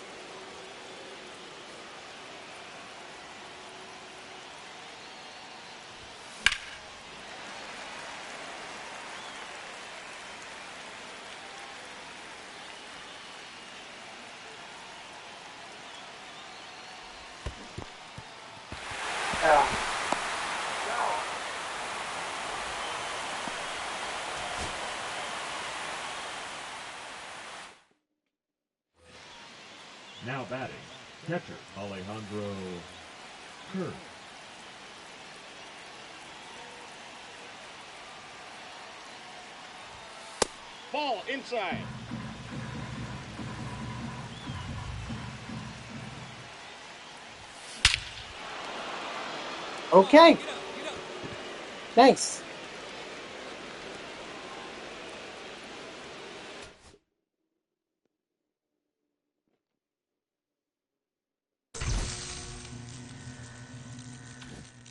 Now batting, catcher Alejandro Kirk. Ball inside. Okay. Nice.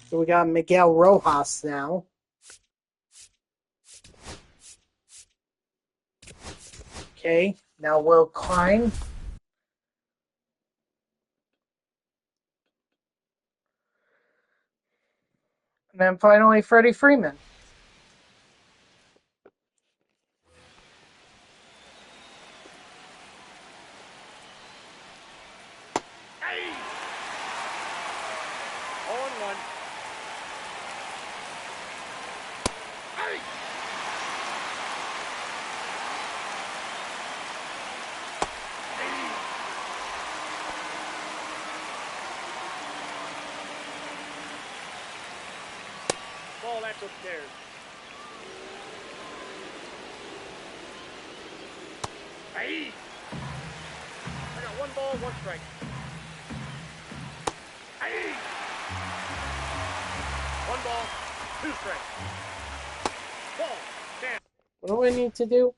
So we got Miguel Rojas now. Okay. Now Will Klein. And then finally Freddie Freeman. Hey! 0-1. Hey! Ball, that's upstairs. Hey! I got 1 ball, 1 strike. Hey! 1 ball, 2 strikes. Ball, down. What do I need to do?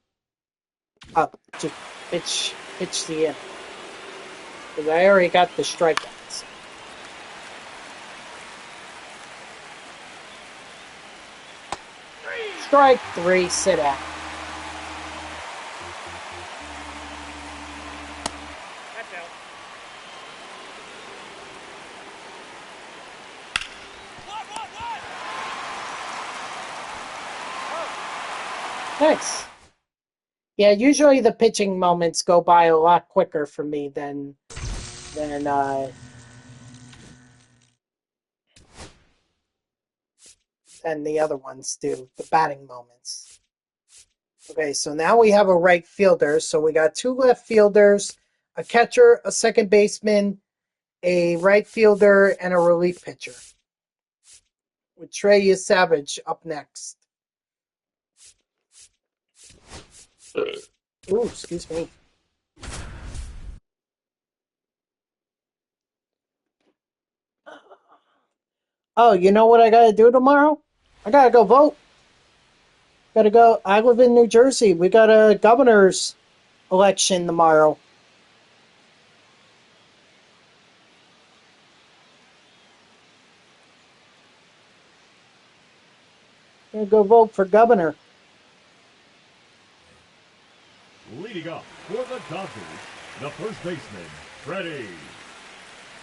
Just pitch the in. Because I already got the strikeouts. Strike 3, sit out. That's out. Nice. Yeah, usually the pitching moments go by a lot quicker for me than the other ones do, the batting moments. Okay, so now we have a right fielder. So we got 2 left fielders, a catcher, a second baseman, a right fielder, and a relief pitcher. With Trey Savage up next. Ooh, excuse me. Oh, you know what I gotta do tomorrow? I gotta go vote. Gotta go. I live in New Jersey. We got a governor's election tomorrow. I'm gonna go vote for governor. Leading up for the Dodgers, the first baseman, Freddie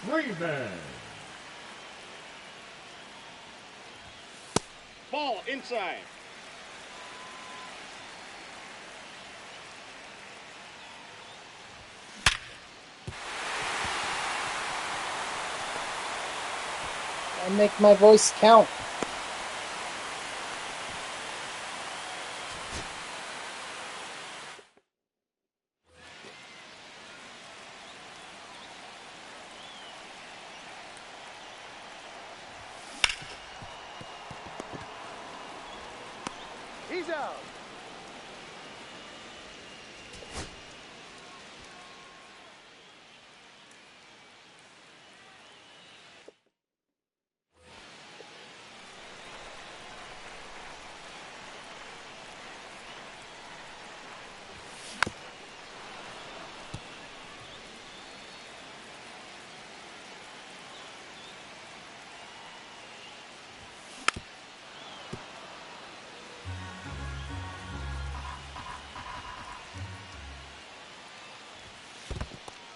Freeman. Ball inside. I make my voice count. out.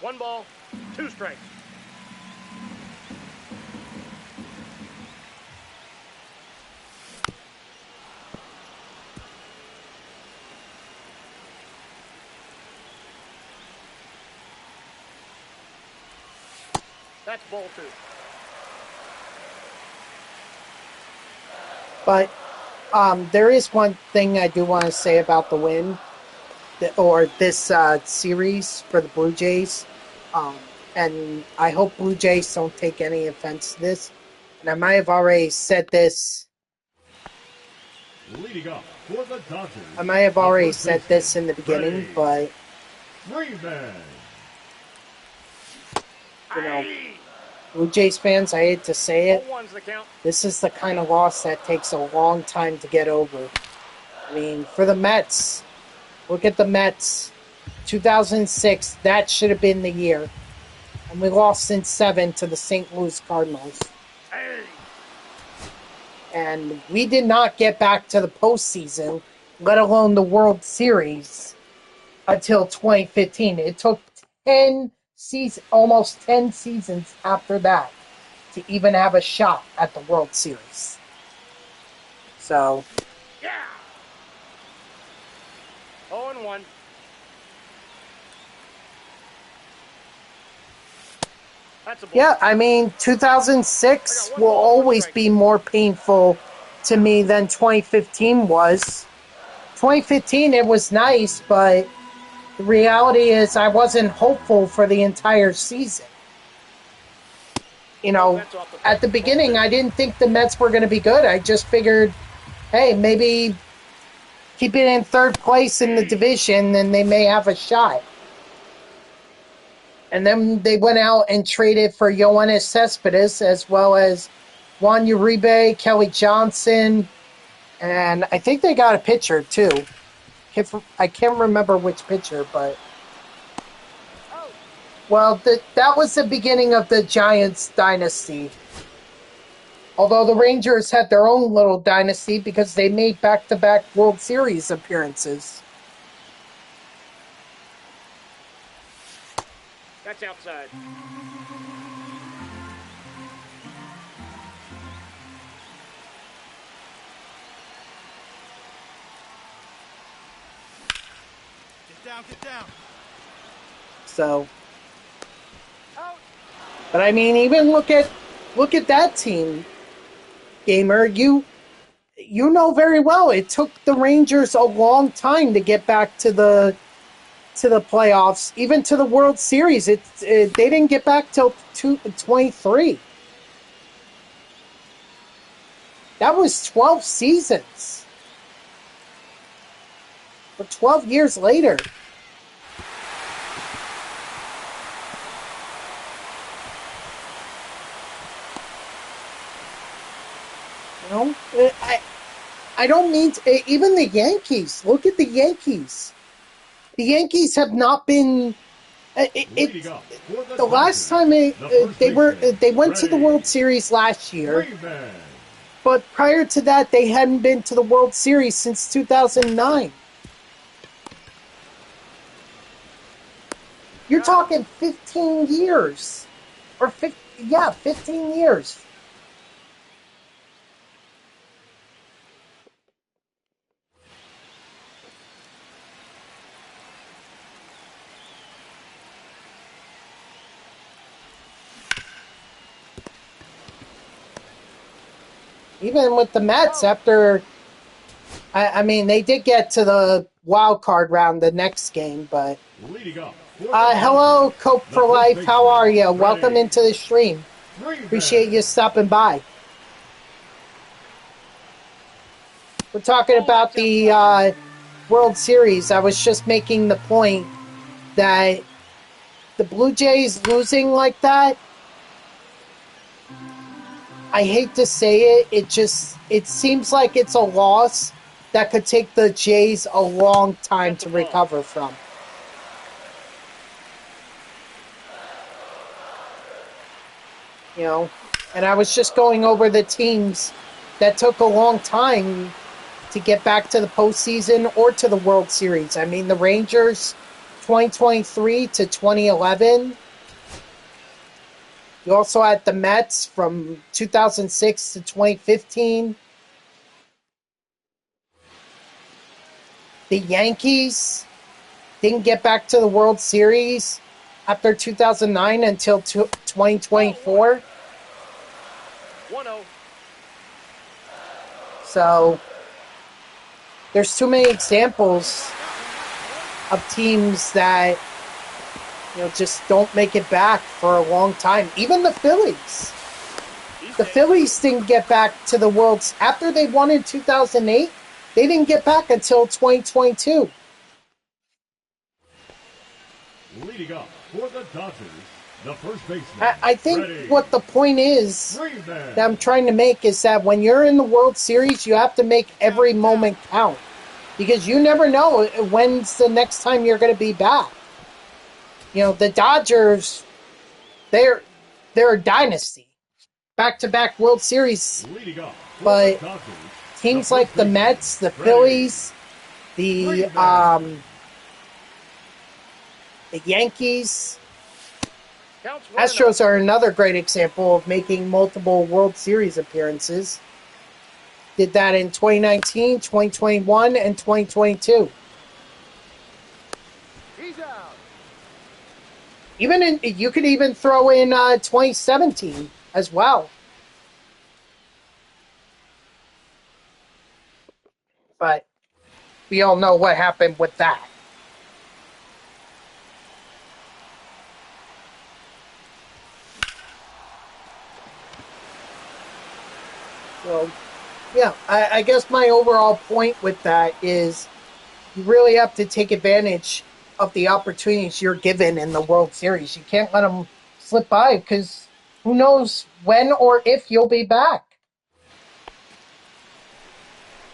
One ball, two strikes. That's ball two. But there is one thing I do want to say about the win, or this series for the Blue Jays. And I hope Blue Jays don't take any offense to this. And I might have already said this. Leading up for the Dodgers. I might have already First said this in the beginning, Ray. but Freeman. you know, Blue Jays fans, I hate to say it, 0-1's the count. this is the kind of loss that takes a long time to get over. I mean, for the Mets, look at the Mets. 2006, that should have been the year. And we lost in 7 to the St. Louis Cardinals. Hey. And we did not get back to the postseason, let alone the World Series, until 2015. It took 10 seasons, almost 10 seasons after that to even have a shot at the World Series. So, Yeah. 0-1. That's a ball. yeah, I mean, 2006 will always be more painful to me than 2015 was. 2015, it was nice, but the reality is I wasn't hopeful for the entire season. You know, at the beginning, I didn't think the Mets were going to be good. I just figured, hey, maybe keep it in third place in the division and they may have a shot. And then they went out and traded for Yoenis Cespedes as well as Juan Uribe, Kelly Johnson, and I think they got a pitcher too. I can't remember which pitcher, but well, that was the beginning of the Giants dynasty. Although the Rangers had their own little dynasty because they made back-to-back World Series appearances. That's outside. Get down. So, Out. but I mean, even look at that team, Gamer. You know very well it took the Rangers a long time to get back to the playoffs, even to the World Series. They didn't get back till 23. That was 12 seasons. But 12 years later. You know, I don't mean to, even the Yankees. Look at the Yankees. The Yankees have not been. The last time they went to the World Series last year, but prior to that they hadn't been to the World Series since 2009. You're talking 15 years, or 15 years. Even with the Mets, after, I mean, they did get to the wild card round the next game, but hello, Cope for Life. How are you? Welcome into the stream. Appreciate you stopping by. we're talking about the World Series. I was just making the point that the Blue Jays losing like that, I hate to say it, it seems like it's a loss that could take the Jays a long time to recover from. You know, and I was just going over the teams that took a long time to get back to the postseason or to the World Series. I mean, the Rangers, 2023 to 2011. You also had the Mets from 2006 to 2015. The Yankees didn't get back to the World Series after 2009 until 2024. 1-0. So there's too many examples of teams that, you know, just don't make it back for a long time. Even the Phillies. The Phillies didn't get back to the Worlds after they won in 2008. They didn't get back until 2022. Leading up for the Dodgers, the first baseman. I think ready. what the point is Freeman. that I'm trying to make is that when you're in the World Series, you have to make every moment count. Because you never know when's the next time you're going to be back. You know, the Dodgers, they're a dynasty. Back-to-back World Series. Leading up for But the Dodgers, teams the like first the baseman. Mets, the Ready. Phillies, the Freeman. Yankees, Counts 1-0. Astros are another great example of making multiple World Series appearances. Did that in 2019, 2021, and 2022. He's out. You could even throw in 2017 as well. But we all know what happened with that. So, yeah, I guess my overall point with that is you really have to take advantage of the opportunities you're given in the World Series. You can't let them slip by because who knows when or if you'll be back.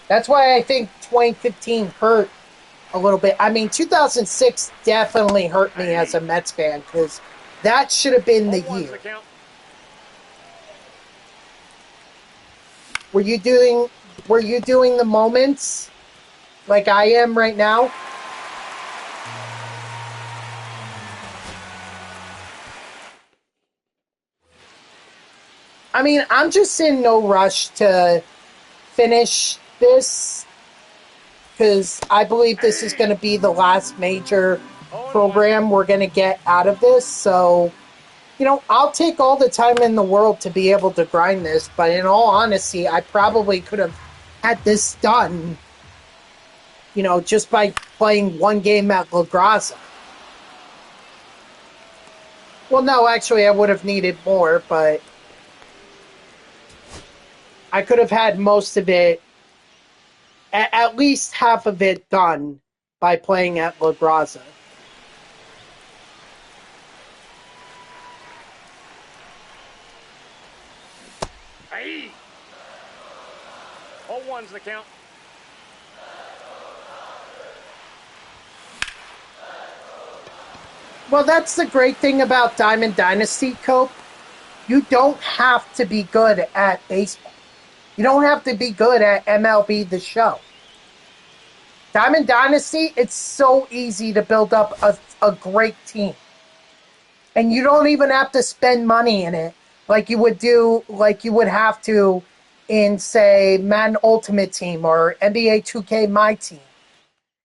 That's why I think 2015 hurt a little bit. I mean, 2006 definitely hurt me as a Mets fan because that should have been the 0-1's year. the count. Were you doing the moments like I am right now? I mean, I'm just in no rush to finish this because I believe this is going to be the last major program we're going to get out of this. So, you know, I'll take all the time in the world to be able to grind this. But in all honesty, I probably could have had this done, you know, just by playing one game at La Graza. Well, no, actually, I would have needed more, but I could have had most of it, at least half of it done by playing at La Graza. Aye. 0-1's the count. Well, that's the great thing about Diamond Dynasty, Cope. You don't have to be good at baseball. You don't have to be good at MLB The Show. Diamond Dynasty, it's so easy to build up a great team. And you don't even have to spend money in it like you would have to in, say, Madden Ultimate Team or NBA 2K My Team.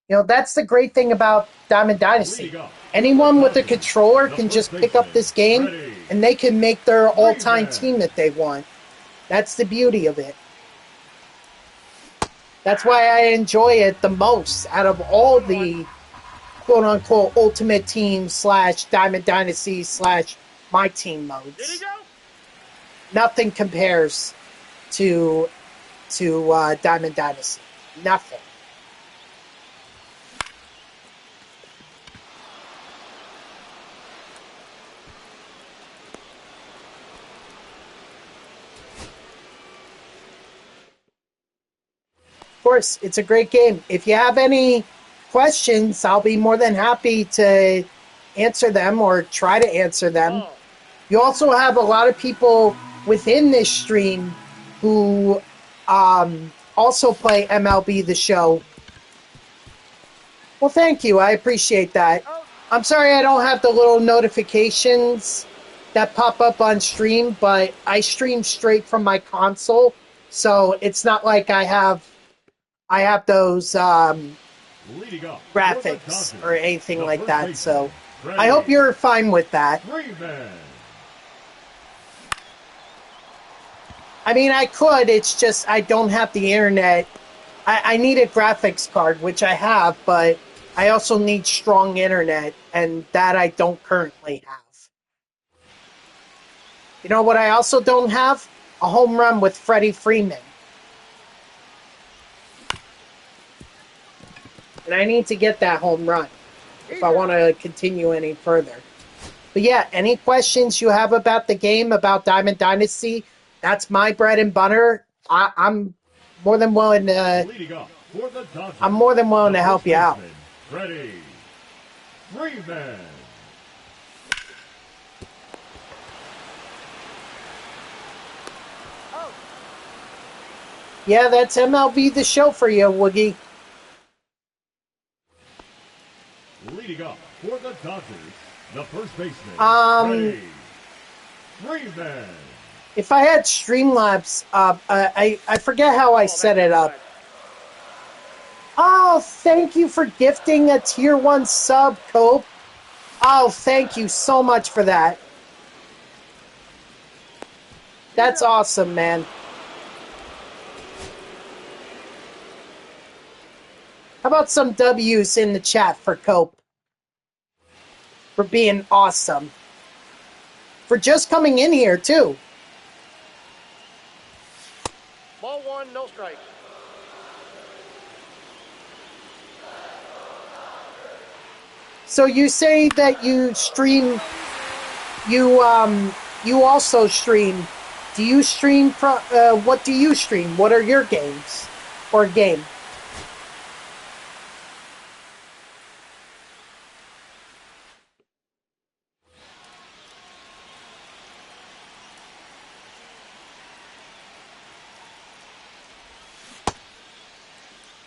You know, that's the great thing about Diamond Dynasty. Anyone with a controller can just pick up this game and they can make their all-time team that they want. That's the beauty of it. That's why I enjoy it the most out of all the quote-unquote Ultimate Team / Diamond Dynasty / My Team Did he modes. go? Nothing compares to Diamond Dynasty. Nothing. Of course, it's a great game. If you have any questions, I'll be more than happy to answer them or try to answer them. Ball. You also have a lot of people within this stream who also play MLB The Show. Well, thank you. I appreciate that. Out. I'm sorry I don't have the little notifications that pop up on stream, but I stream straight from my console, so it's not like I have those Leading up for the graphics Dodgers, or anything the like first that. baseman, So Freddie I hope you're fine with that. Freeman. I mean, I could. It's just I don't have the internet. I need a graphics card, which I have, but I also need strong internet, and that I don't currently have. You know what I also don't have? A home run with Freddie Freeman. And I need to get that home run if I want to continue any further. But yeah, any questions you have about the game, about Diamond Dynasty, that's my bread and butter. I'm more than willing to... Leading up for the Dodgers, I'm more than willing the to help first you out. baseman, Freddie Freeman. Out. Yeah, that's MLB The Show for you, Woogie. Leading up for the Dodgers, the first baseman, Um, Freddie Freeman. If I had Streamlabs up, I forget how I Ball, set that's it up. outside. Oh, thank you for gifting a tier 1 sub, Cope. Oh, thank you so much for that. That's awesome, man. How about some W's in the chat for Cope? For being awesome. For just coming in here, too. Ball one, no strikes. So you say that you stream, you also stream. Do you stream, what do you stream? What are your games? Or game?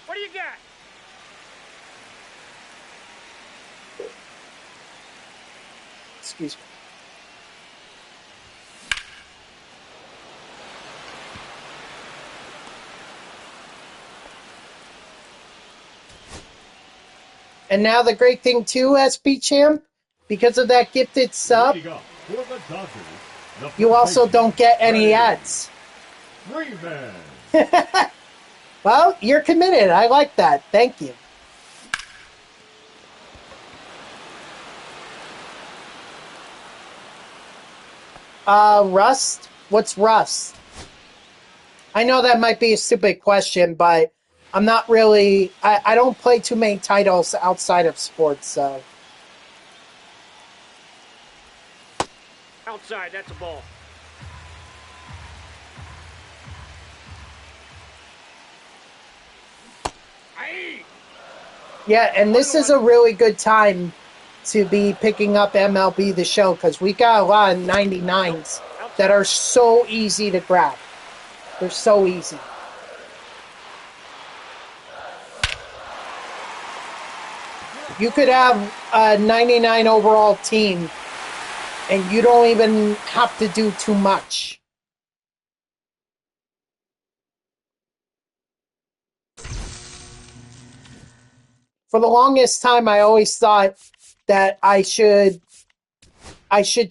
What do you got? Excuse me. And now the great thing too, SP Champ, because of that gifted sub, Leading up for the Dodgers, the you first also baseman, don't get any Freddie ads. Freeman. Well, you're committed. I like that. Thank you. Rust? What's Rust? I know that might be a stupid question, but I'm not really... I don't play too many titles outside of sports, so... Outside, that's a ball. Aye. Yeah, and this is a really good time to be picking up MLB The Show, because we got a lot of 99s that are so easy to grab. They're so easy. You could have a 99 overall team, and you don't even have to do too much. For the longest time, I always thought that I should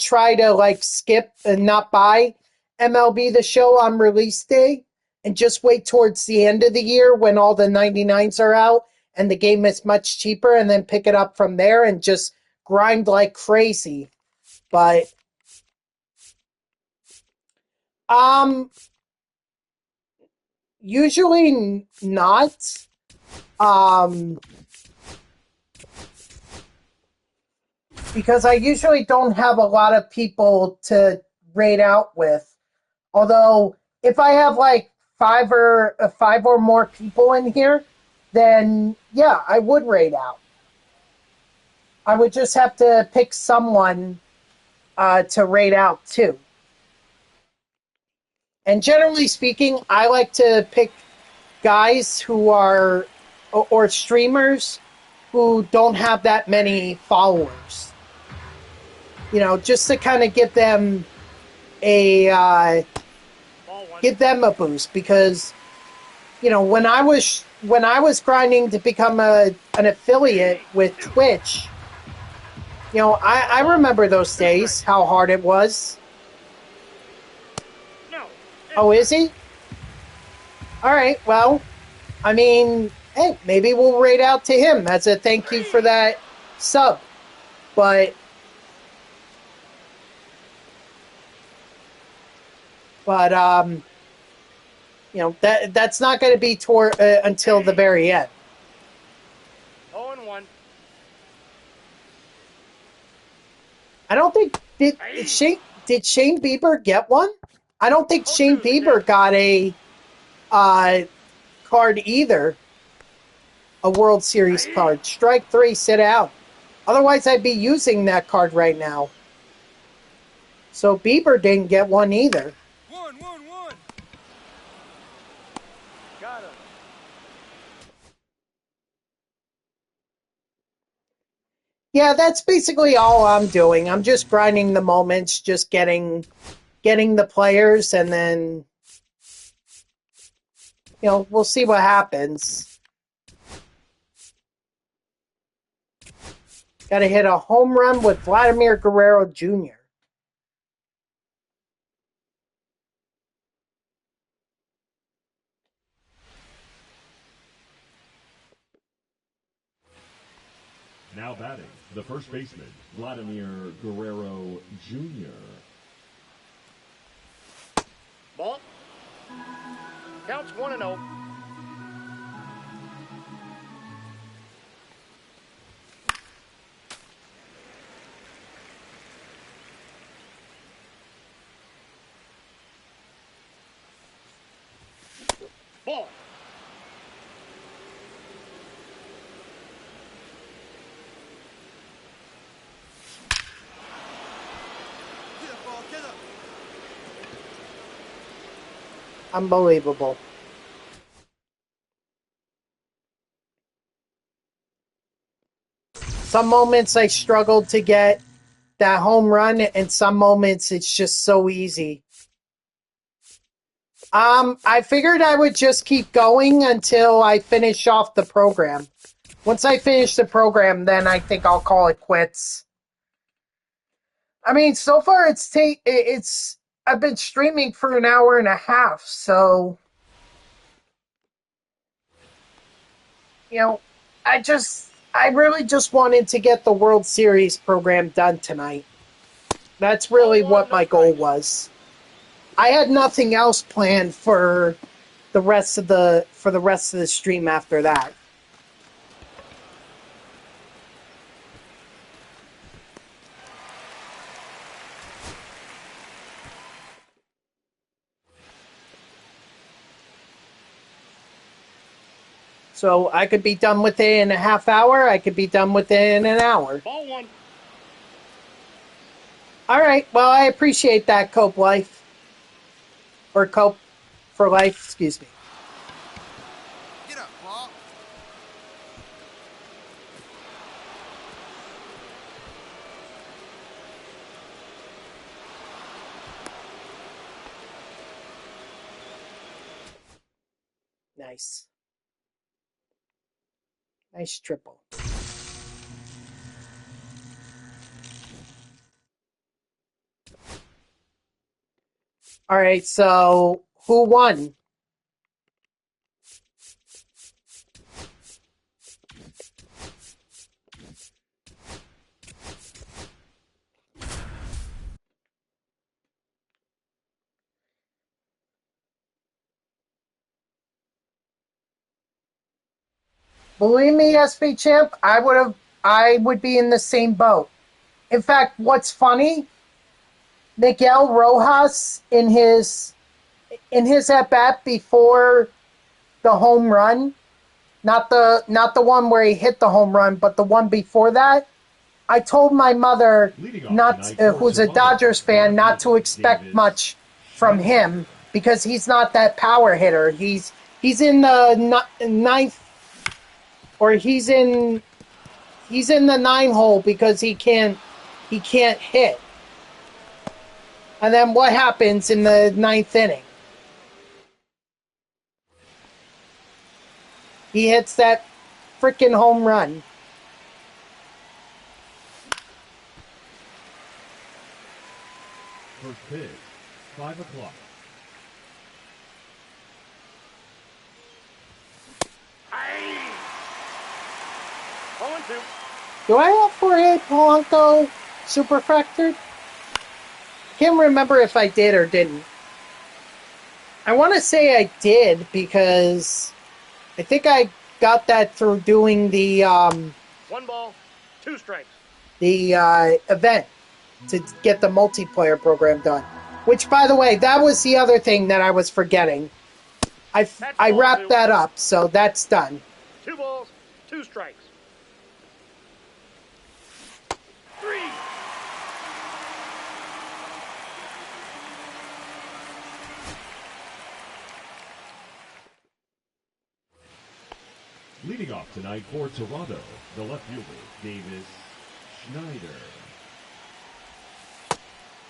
try to like skip and not buy MLB The Show on release day and just wait towards the end of the year when all the 99s are out and the game is much cheaper, and then pick it up from there and just grind like crazy. But usually not. Because I usually don't have a lot of people to raid out with. Although, if I have like five or more people in here, then yeah, I would raid out. I would just have to pick someone to raid out too. And generally speaking, I like to pick guys who are or streamers who don't have that many followers. You know, just to kind of give them a boost because you know when I was grinding to become an affiliate with Twitch, you know I remember those days, how hard it was. Oh, is he? All right, well, I mean, hey, maybe we'll raid out to him as a thank you for that sub. But you know that's not going to be until the very end. 0-1. I don't think did Shane Bieber get one? I don't think Shane Bieber got a card either. A World Series card. Strike 3, sit out. Otherwise, I'd be using that card right now. So Bieber didn't get one either. 1-1-1. Got him. Yeah, that's basically all I'm doing. I'm just grinding the moments, just getting the players, and then you know we'll see what happens. Got to hit a home run with Vladimir Guerrero Jr. Now batting, the first baseman, Vladimir Guerrero Jr. Ball. Counts 1-0. Ball. Get up, ball, get up. Unbelievable. Some moments I struggled to get that home run, and some moments it's just so easy. I figured I would just keep going until I finish off the program. Once I finish the program, then I think I'll call it quits. I mean, so far it's I've been streaming for an hour and a half, so you know, I really just wanted to get the World Series program done tonight. That's really what my goal was. I had nothing else planned for the rest of the stream after that. So I could be done with it in a half hour. I could be done with it in an hour. Ball 1. All right. Well, I appreciate that, Cope Life. Or Cope for Life, excuse me. Get up, ball. Nice. Nice triple. All right, so who won? Believe me, SP Champ, I would be in the same boat. In fact, what's funny, Miguel Rojas in his at bat before the home run, not the one where he hit the home run, but the one before that. I told my mother, who's a Dodgers fan, not to expect much from him because he's not that power hitter. He's in the ninth, or he's in the 9 hole because he can't hit. And then what happens in the 9th inning? He hits that freaking home run. First pitch, 5 o'clock. Aye. 0-2. Do I have Jorge Polanco superfractored? Can't remember if I did or didn't. I want to say I did because I think I got that through doing the 1 ball, 2 strikes. the event to get the multiplayer program done. Which, by the way, that was the other thing that I was forgetting. I wrapped that up, so that's done. 2 balls, 2 strikes. 3. Leading off tonight for Toronto, the left fielder, Davis Schneider.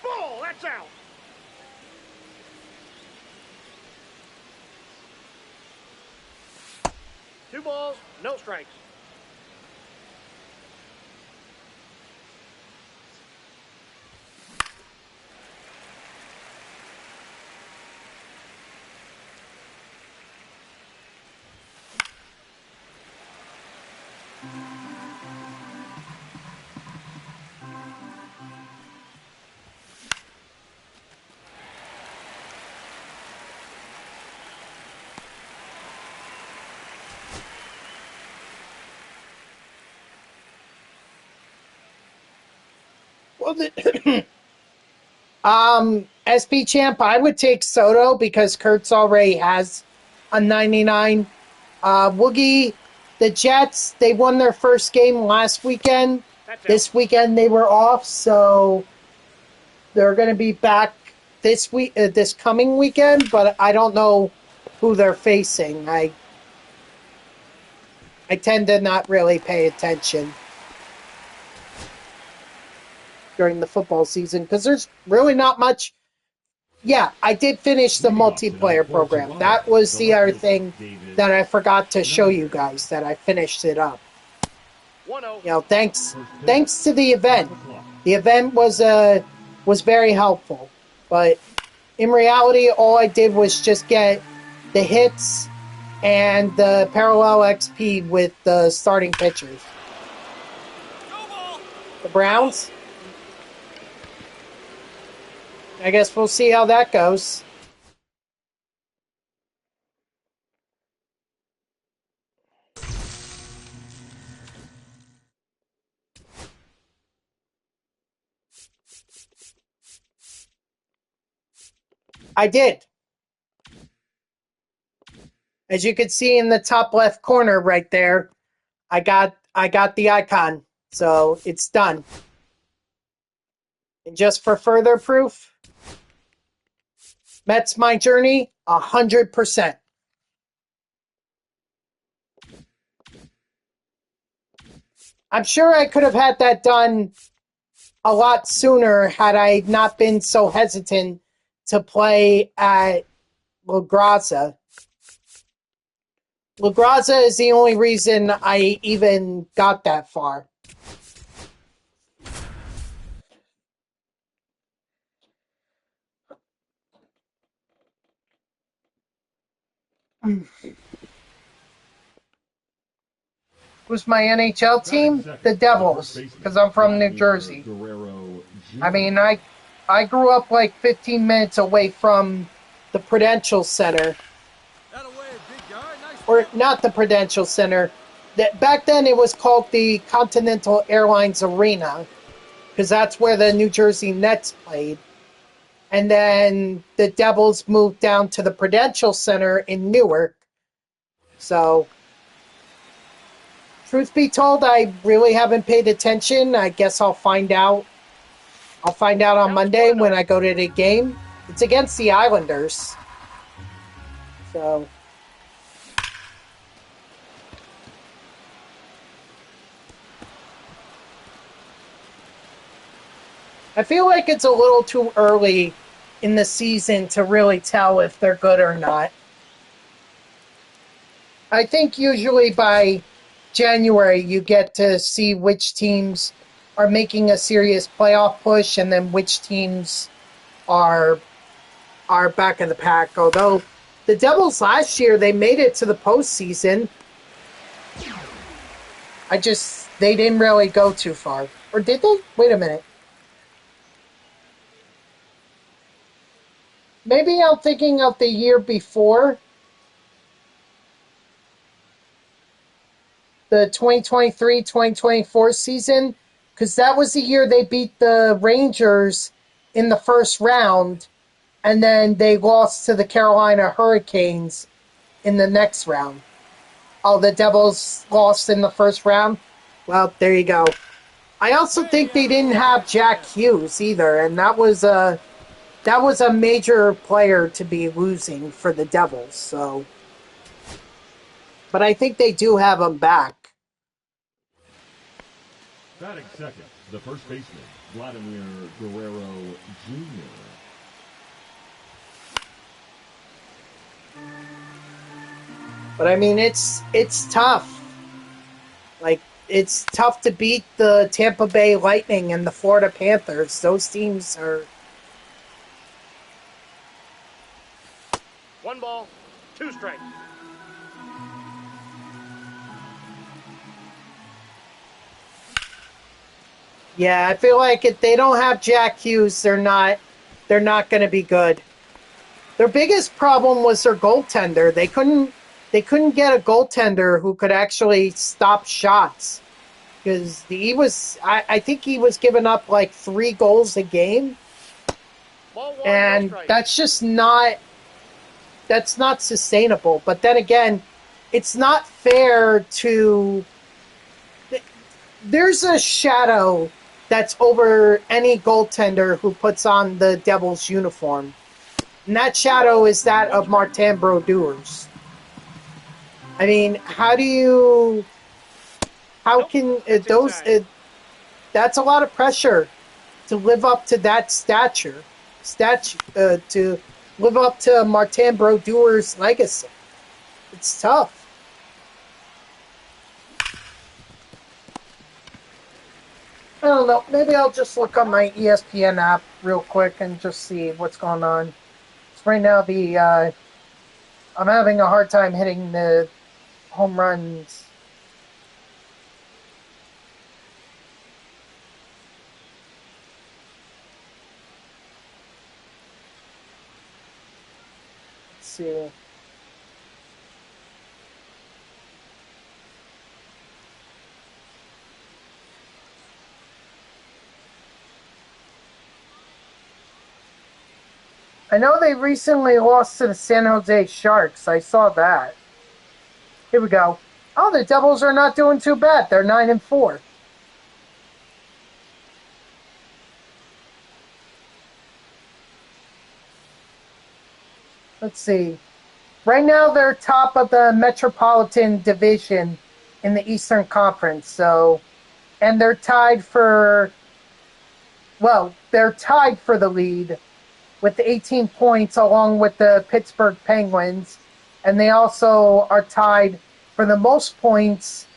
Ball, that's out. Two balls, no strikes. Well, SP Champ, I would take Soto because Kurtz already has a 99. Woogie, the Jets, they won their first game last weekend. This weekend they were off, so they're going to be back this coming weekend, but I don't know who they're facing. I tend to not really pay attention during the football season because there's really not much. Yeah, I did finish the multiplayer program. That was the other thing that I forgot to show you guys, that I finished it up. 1-0. You know, thanks to the event. The event was very helpful. But in reality, all I did was just get the hits and the parallel XP with the starting pitchers. The Browns. I guess we'll see how that goes. I did. As you can see in the top left corner right there, I got the icon. So it's done. And just for further proof, Mets My Journey, 100%. I'm sure I could have had that done a lot sooner had I not been so hesitant to play at La Graza. La Graza is the only reason I even got that far. Who's my NHL team? The Devils, because I'm from New Jersey. I mean, I grew up like 15 minutes away from the Prudential Center. Or not the Prudential Center, Back then it was called the Continental Airlines Arena because that's where the New Jersey Nets played. And then the Devils moved down to the Prudential Center in Newark. So, truth be told, I really haven't paid attention. I guess I'll find out. I'll find out on Monday when I go to the game. It's against the Islanders. So, I feel like it's a little too early in the season to really tell if they're good or not. I think usually by January you get to see which teams are making a serious playoff push and then which teams are back in the pack. Although the Devils last year, they made it to the postseason. They didn't really go too far. Or did they? Wait a minute. Maybe I'm thinking of the year before. The 2023-2024 season. Because that was the year they beat the Rangers in the first round. And then they lost to the Carolina Hurricanes in the next round. Oh, the Devils lost in the first round? Well, there you go. I also think they didn't have Jack Hughes either, and that was a major player to be losing for the Devils. So, but I think they do have him back. Batting second, the first baseman, Vladimir Guerrero Jr. But I mean, it's tough. Like, it's tough to beat the Tampa Bay Lightning and the Florida Panthers. Those teams are... 1 ball, 2 strikes. Yeah, I feel like if they don't have Jack Hughes, they're not going to be good. Their biggest problem was their goaltender. They couldn't get a goaltender who could actually stop shots because I think he was giving up like 3 goals a game, Ball 1, and no strike. that's not sustainable. But then again, it's not fair to. There's a shadow that's over any goaltender who puts on the Devils uniform. And that shadow is that of Martin Brodeurs. I mean, how can that's a lot of pressure to live up to that to live up to Martin Brodeurs' legacy. It's tough. I don't know. Maybe I'll just look on my ESPN app real quick and just see what's going on. So right now, I'm having a hard time hitting the home runs. Let's see. I know they recently lost to the San Jose Sharks. I saw that. Here we go. Oh, the Devils are not doing too bad. They're 9-4. Let's see. Right now, they're top of the Metropolitan Division in the Eastern Conference. So, and they're tied for the lead with 18 points along with the Pittsburgh Penguins. And they also are tied for the most points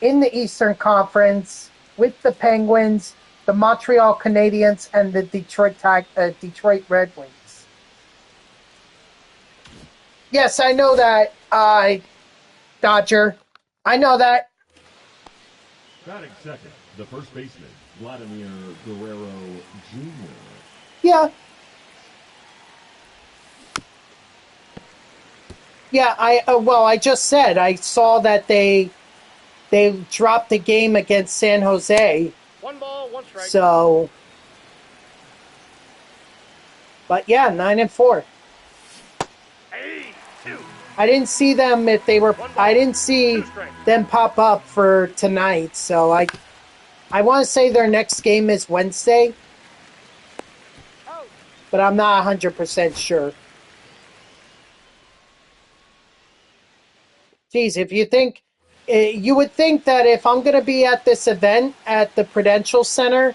in the Eastern Conference with the Penguins, the Montreal Canadiens, and the Detroit Red Wings. Yes, I know that, Dodger. I know that. Batting second, the first baseman, Vladimir Guerrero Jr. Yeah. Yeah, I just said I saw that they they dropped the game against San Jose. 1 ball, 1 strike. So, but yeah, 9-4. Hey, 2. I didn't see them if they were. 1 ball, I didn't see 2 strikes. them pop up for tonight. So I want to say their next game is Wednesday, Out. but I'm not 100% sure. Geez, if you think, you would think that if I'm going to be at this event at the Prudential Center,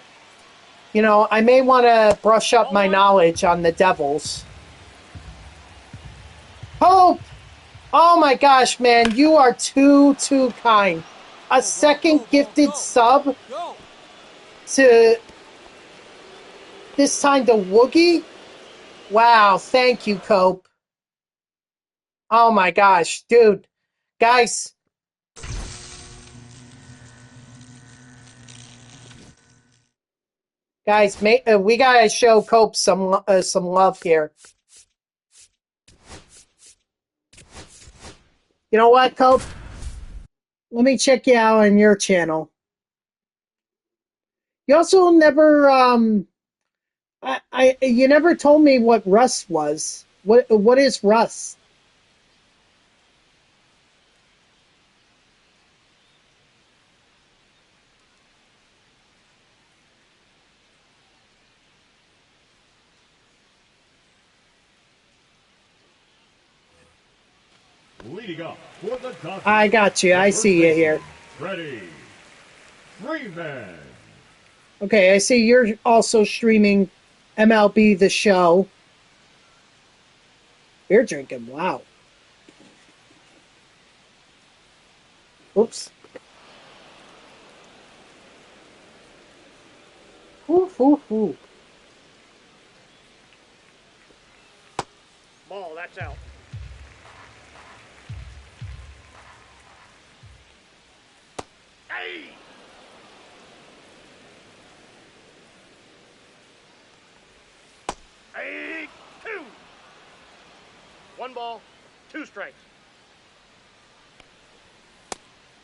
you know, I may want to brush up my knowledge on the Devils. Hope! Oh my gosh, man, you are too kind. A second gifted sub Go. to this time to Woogie? Wow, thank you, Cope. Oh my gosh, dude. Guys. Guys, we gotta show Cope some love here. You know what, Cope? Let me check you out on your channel. You also never you never told me what Rust was. What is Rust? Leading up for the Dodgers. I got you. I see you here. Freddie Freeman. Okay, I see you're also streaming MLB The Show. Beer drinking. Wow. Oops. Ooh. Ball, that's out. Hey! Hey, 2. 1 ball, 2 strikes.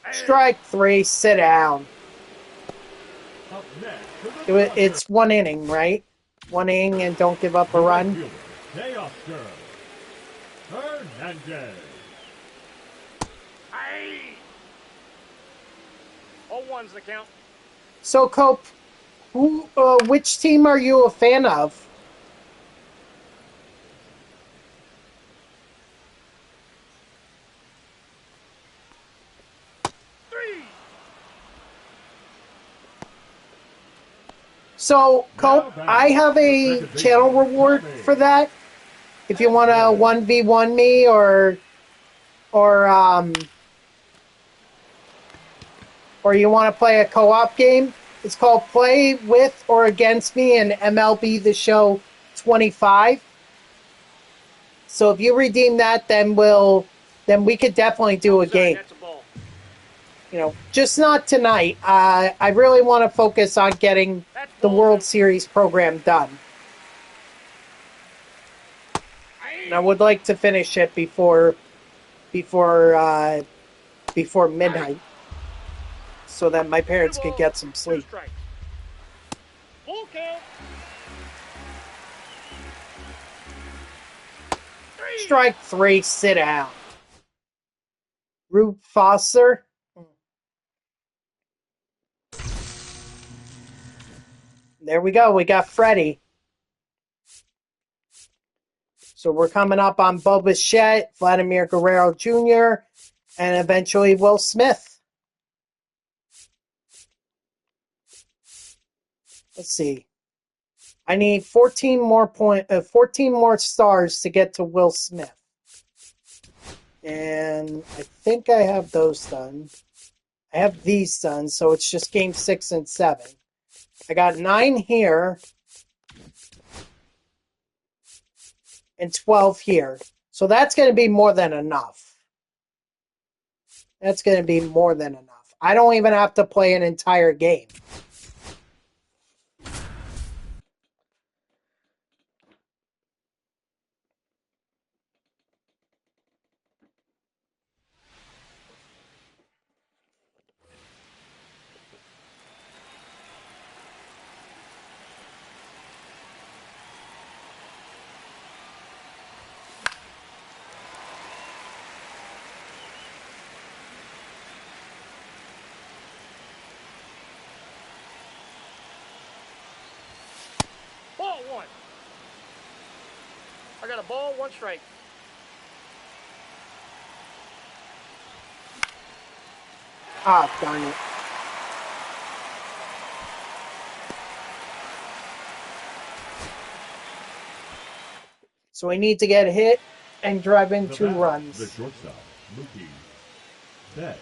Hey. Strike 3. Sit down. Up next to the Dodgers. It's 1 inning, right? 1 inning and don't give up a run. Teoscar Hernandez. Hey! All ones the count. So, Cope, which team are you a fan of? So, Cope, I have a channel reward for that. If you want to 1v1 me or you want to play a co-op game, it's called Play With or Against Me in MLB The Show 25. So if you redeem that, then we could definitely do a game. That's a ball. You know, just not tonight. I really want to focus on getting the World Series program done. And I would like to finish it before midnight, so that my parents could get some sleep. Full count. Strike 3, sit down. Rube Foster. There we go. We got Freddie. So we're coming up on Bo Bichette, Vladimir Guerrero Jr., and eventually Will Smith. Let's see. I need 14 more stars to get to Will Smith. And I think I have those done. I have these done, so it's just game 6 and 7. I got 9 here and 12 here. So that's going to be more than enough. That's going to be more than enough. I don't even have to play an entire game. I got a ball, one strike. Ah, darn it. So we need to get hit and drive in The 2 batter, runs. the shortstop, Mookie Betts.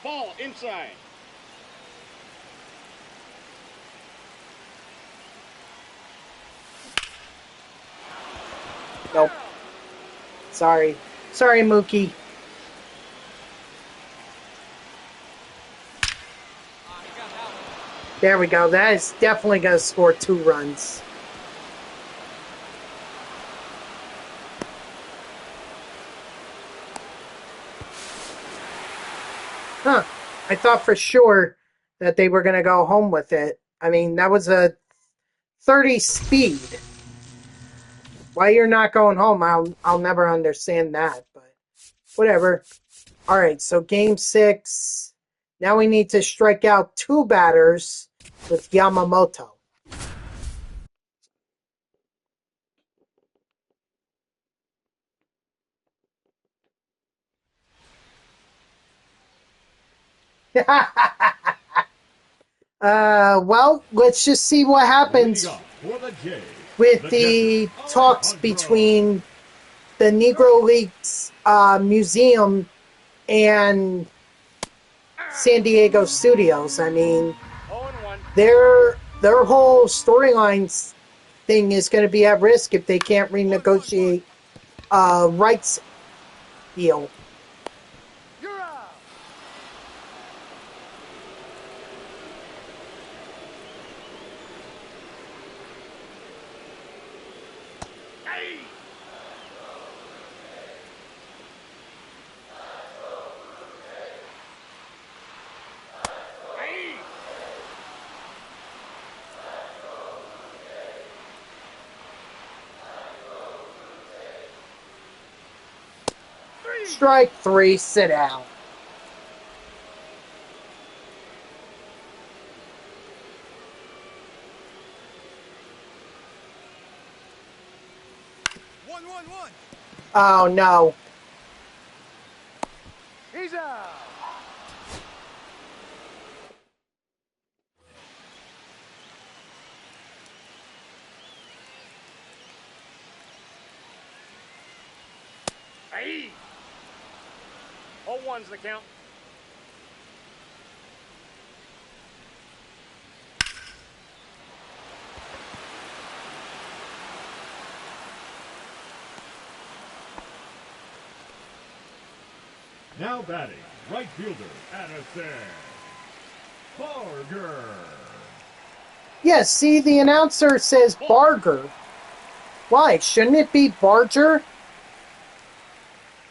Ball inside. Nope. Sorry. Sorry, Mookie. There we go. That is definitely going to score 2 runs. Huh. I thought for sure that they were going to go home with it. I mean, that was a 30 speed. Why you're not going home, I'll never understand that, but whatever. All right, so game 6. Now we need to strike out 2 batters with Yamamoto. Well, let's just see what happens Leading off for the Jays, with the catcher, talks Alejandro. between the Negro Leagues Museum and San Diego Studios. I mean, 0-1. their whole storylines thing is going to be at risk if they can't renegotiate rights deal. You're out. Hey. Hey. Strike 3, sit down. One. Oh no. He's out. Hey. 0-1's the count. Now batting, right fielder, Addison Barger. Yes, see, the announcer says Barger. Why? Shouldn't it be Barger?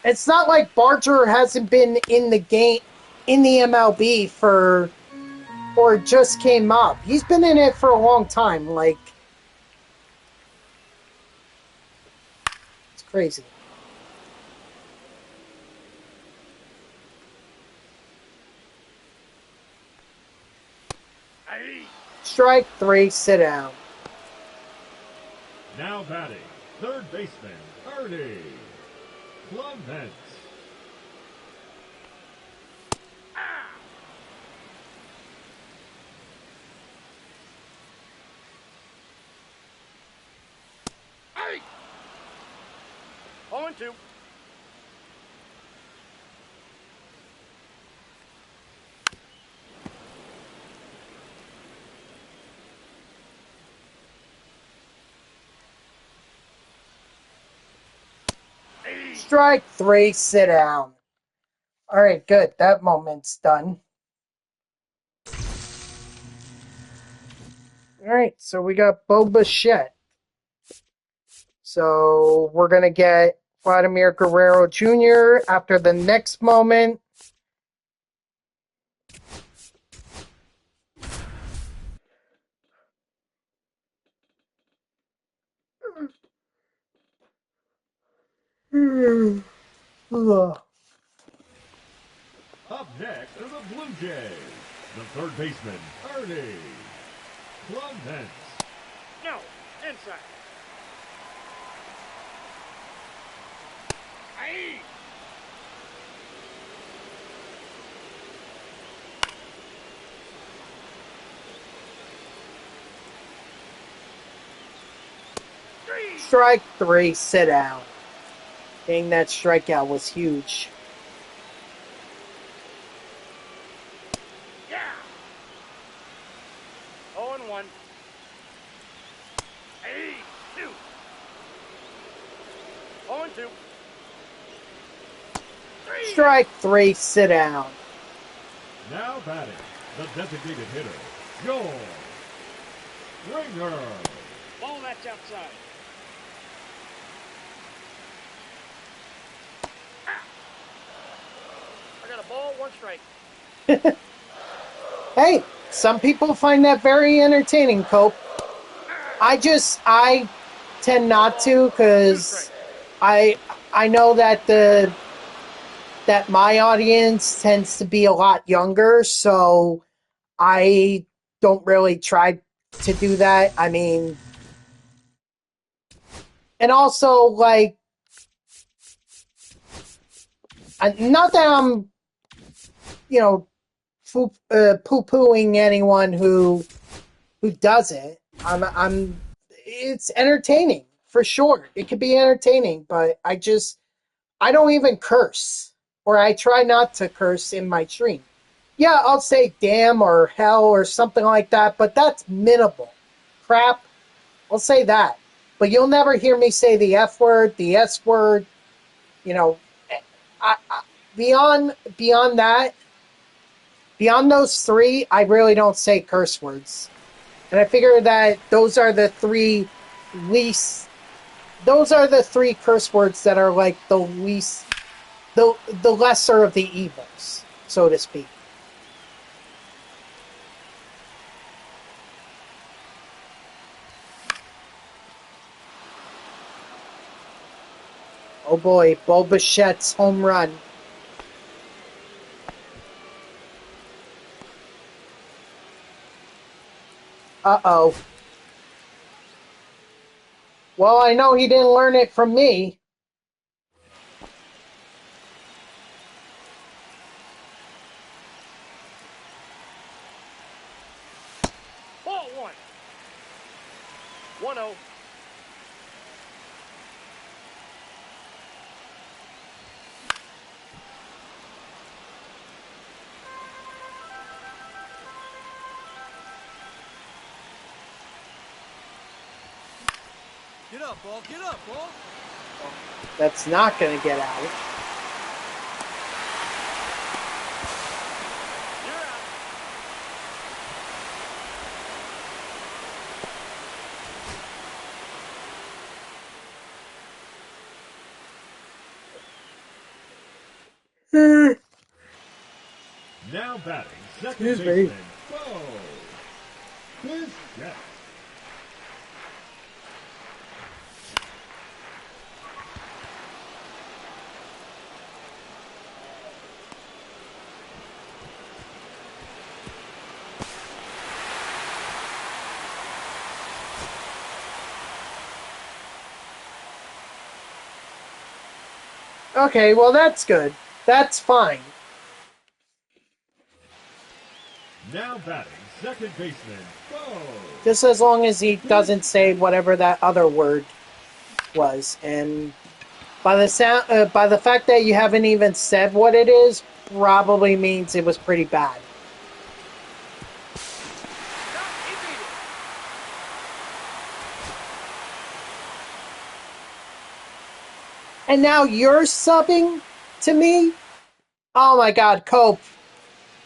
It's not like Barger hasn't been in the game, in the MLB for, or just came up. He's been in it for a long time. Like, it's crazy. Hey. Strike 3, sit down. Now batting, third baseman, Ernie Clement. Hey. 0-2. Hey. Strike 3, sit down. All right, good. That moment's done. All right, so we got Bo Bichette. So we're going to get Vladimir Guerrero Jr. after the next moment. Ugh. Up next are the Blue Jays, The third baseman, Ernie Clemens. No, inside. Aye. Strike 3, sit down. Dang, that strikeout was huge. Yeah. 0-1. Hey, 2. 0-2. 3. Strike 3, sit down. Now batting, the designated hitter, Joel Ringer. Ball that's outside. I got a ball, 1 strike. Hey, some people find that very entertaining, Cope. I tend not to, because I know that that my audience tends to be a lot younger, so I don't really try to do that. I mean, and also, like, not that I'm, poo-pooing anyone who does it. It's entertaining for sure. It could be entertaining, but I don't even curse, or I try not to curse in my stream. Yeah, I'll say damn or hell or something like that, but that's minimal. Crap, I'll say that. But you'll never hear me say the F word, the S word, you know. Beyond that, beyond those 3, I really don't say curse words. And I figure that those are the 3 least. Those are the 3 curse words that are like the least, the lesser of the evils, so to speak. Oh boy, Bo Bichette's home run. Uh-oh. Well, I know he didn't learn it from me. Ball 1. 1-0. Get up, ball. Get up, ball. That's not going to get out. You're out. Now batting, second Excuse me. baseman, Bo Bichette. Okay, well, that's good. That's fine. Now batting, second baseman, Bo. Just as long as he doesn't say whatever that other word was. And by the fact that you haven't even said what it is, probably means it was pretty bad. And now you're subbing to me? Oh my god, Cope.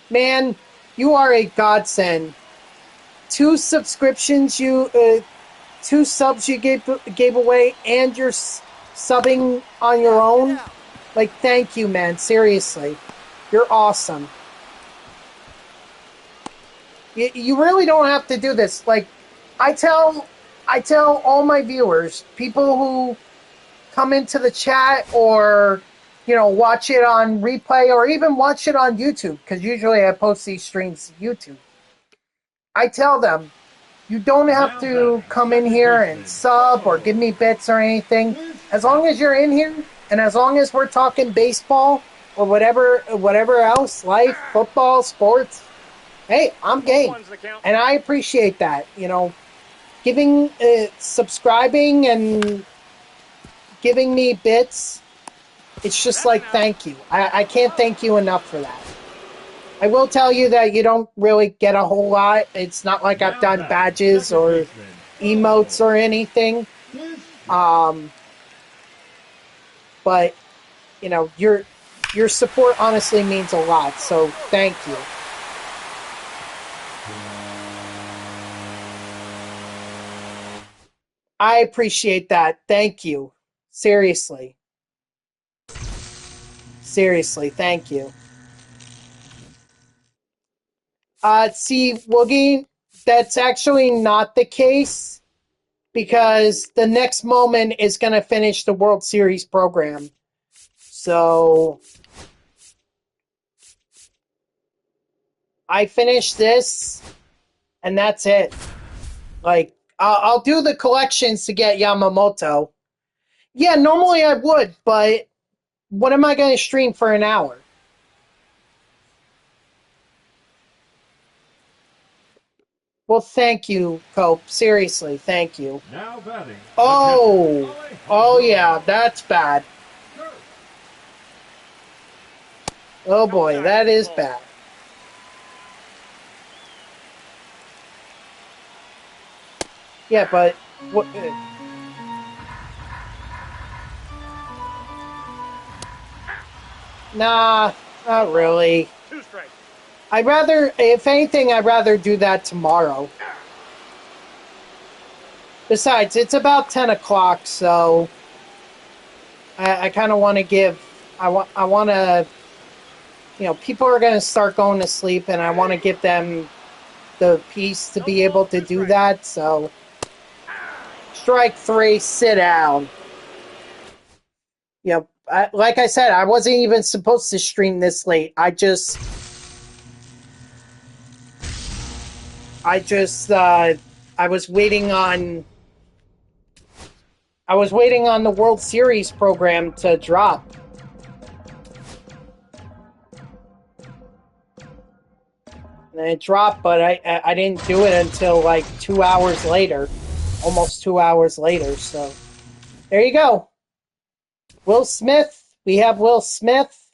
Man, you are a godsend. 2 subscriptions 2 subs you gave away, and you're subbing on your own? Like, thank you, man. Seriously. You're awesome. You really don't have to do this. Like, I tell all my viewers, people who come into the chat or watch it on replay or even watch it on YouTube, because usually I post these streams to YouTube. I tell them, you don't have to come in here and sub or give me bits or anything. As long as you're in here and as long as we're talking baseball or whatever else, life, football, sports, hey, I'm game. And I appreciate that. Giving, subscribing and giving me bits. It's just like, thank you. I can't thank you enough for that. I will tell you that you don't really get a whole lot. It's not like I've done badges or emotes or anything. But, your support honestly means a lot. So thank you. I appreciate that. Thank you. Seriously. Seriously, thank you. See, Woogie, that's actually not the case because the next moment is going to finish the World Series program. So, I finish this, and that's it. Like, I'll do the collections to get Yamamoto. Yeah, normally I would, but what am I going to stream for an hour? Well, thank you, Cope. Seriously, thank you. Now batting. Oh yeah, that's bad. Oh boy, that is bad. Yeah, but what? Nah, not really. If anything, I'd rather do that tomorrow. Besides, it's about 10 o'clock, so I kind of want to give. I want to. People are going to start going to sleep, and I want to give them the peace to be able to do that. So, strike 3, sit down. Like I said, I wasn't even supposed to stream this late. I was waiting on the World Series program to drop. And it dropped, but I didn't do it until like 2 hours later. Almost 2 hours later, so there you go. Will Smith. We have Will Smith.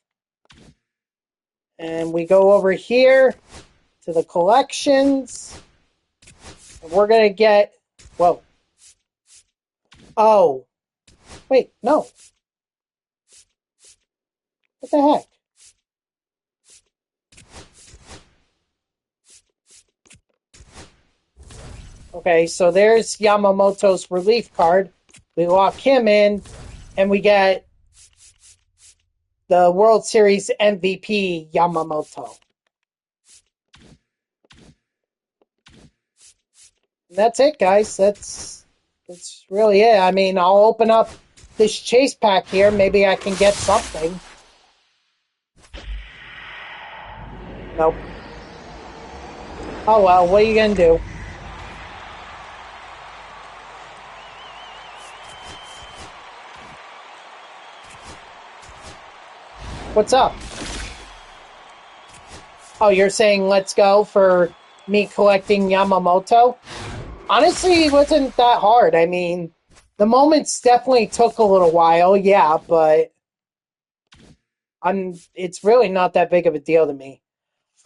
And we go over here to the collections. And we're going to get... Whoa. Oh. Wait, no. What the heck? Okay, so there's Yamamoto's relief card. We lock him in, and we get the World Series MVP, Yamamoto. And that's it, guys. That's really it. I mean, I'll open up this chase pack here. Maybe I can get something. Nope. Oh well, what are you gonna do? What's up? Oh, you're saying let's go for me collecting Yamamoto? Honestly, it wasn't that hard. I mean, the moments definitely took a little while, yeah, but it's really not that big of a deal to me.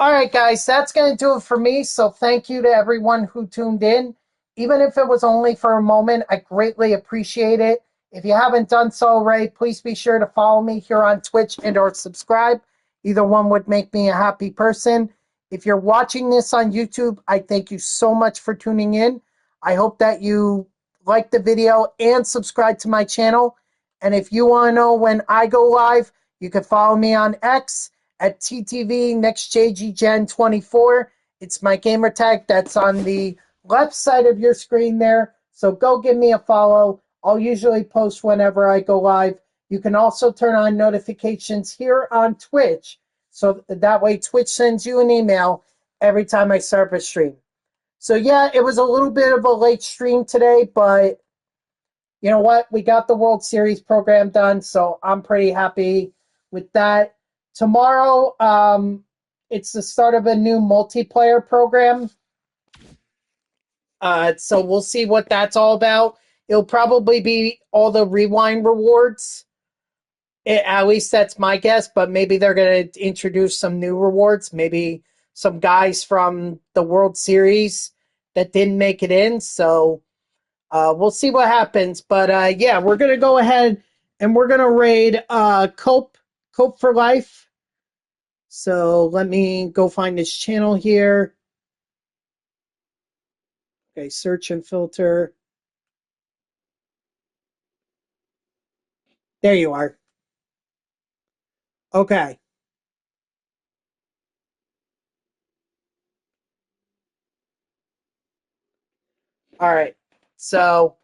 All right, guys, that's going to do it for me. So thank you to everyone who tuned in. Even if it was only for a moment, I greatly appreciate it. If you haven't done so already, please be sure to follow me here on Twitch and or subscribe. Either one would make me a happy person. If you're watching this on YouTube, I thank you so much for tuning in. I hope that you like the video and subscribe to my channel. And if you want to know when I go live, you can follow me on X at TTV NextJGGen24. It's my gamer tag that's on the left side of your screen there. So go give me a follow. I'll usually post whenever I go live. You can also turn on notifications here on Twitch. So that way Twitch sends you an email every time I start a stream. So yeah, it was a little bit of a late stream today, but you know what? We got the World Series program done, so I'm pretty happy with that. Tomorrow, it's the start of a new multiplayer program. So we'll see what that's all about. It'll probably be all the rewind rewards. At least that's my guess, but maybe they're going to introduce some new rewards. Maybe some guys from the World Series that didn't make it in. So we'll see what happens. But yeah, we're going to go ahead and we're going to raid Cope for Life. So let me go find his channel here. Okay, search and filter. There you are. Okay. All right. So,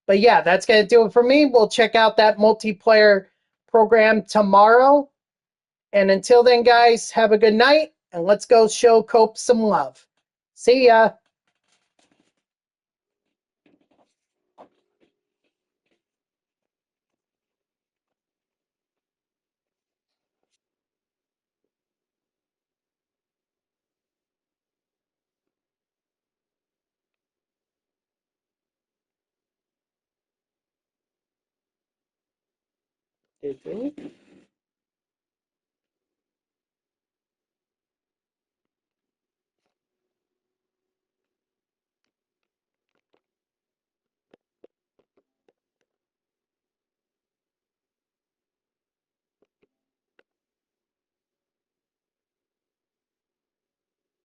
but yeah, that's going to do it for me. We'll check out that multiplayer program tomorrow. And until then, guys, have a good night and let's go show Cope some love. See ya. Did you?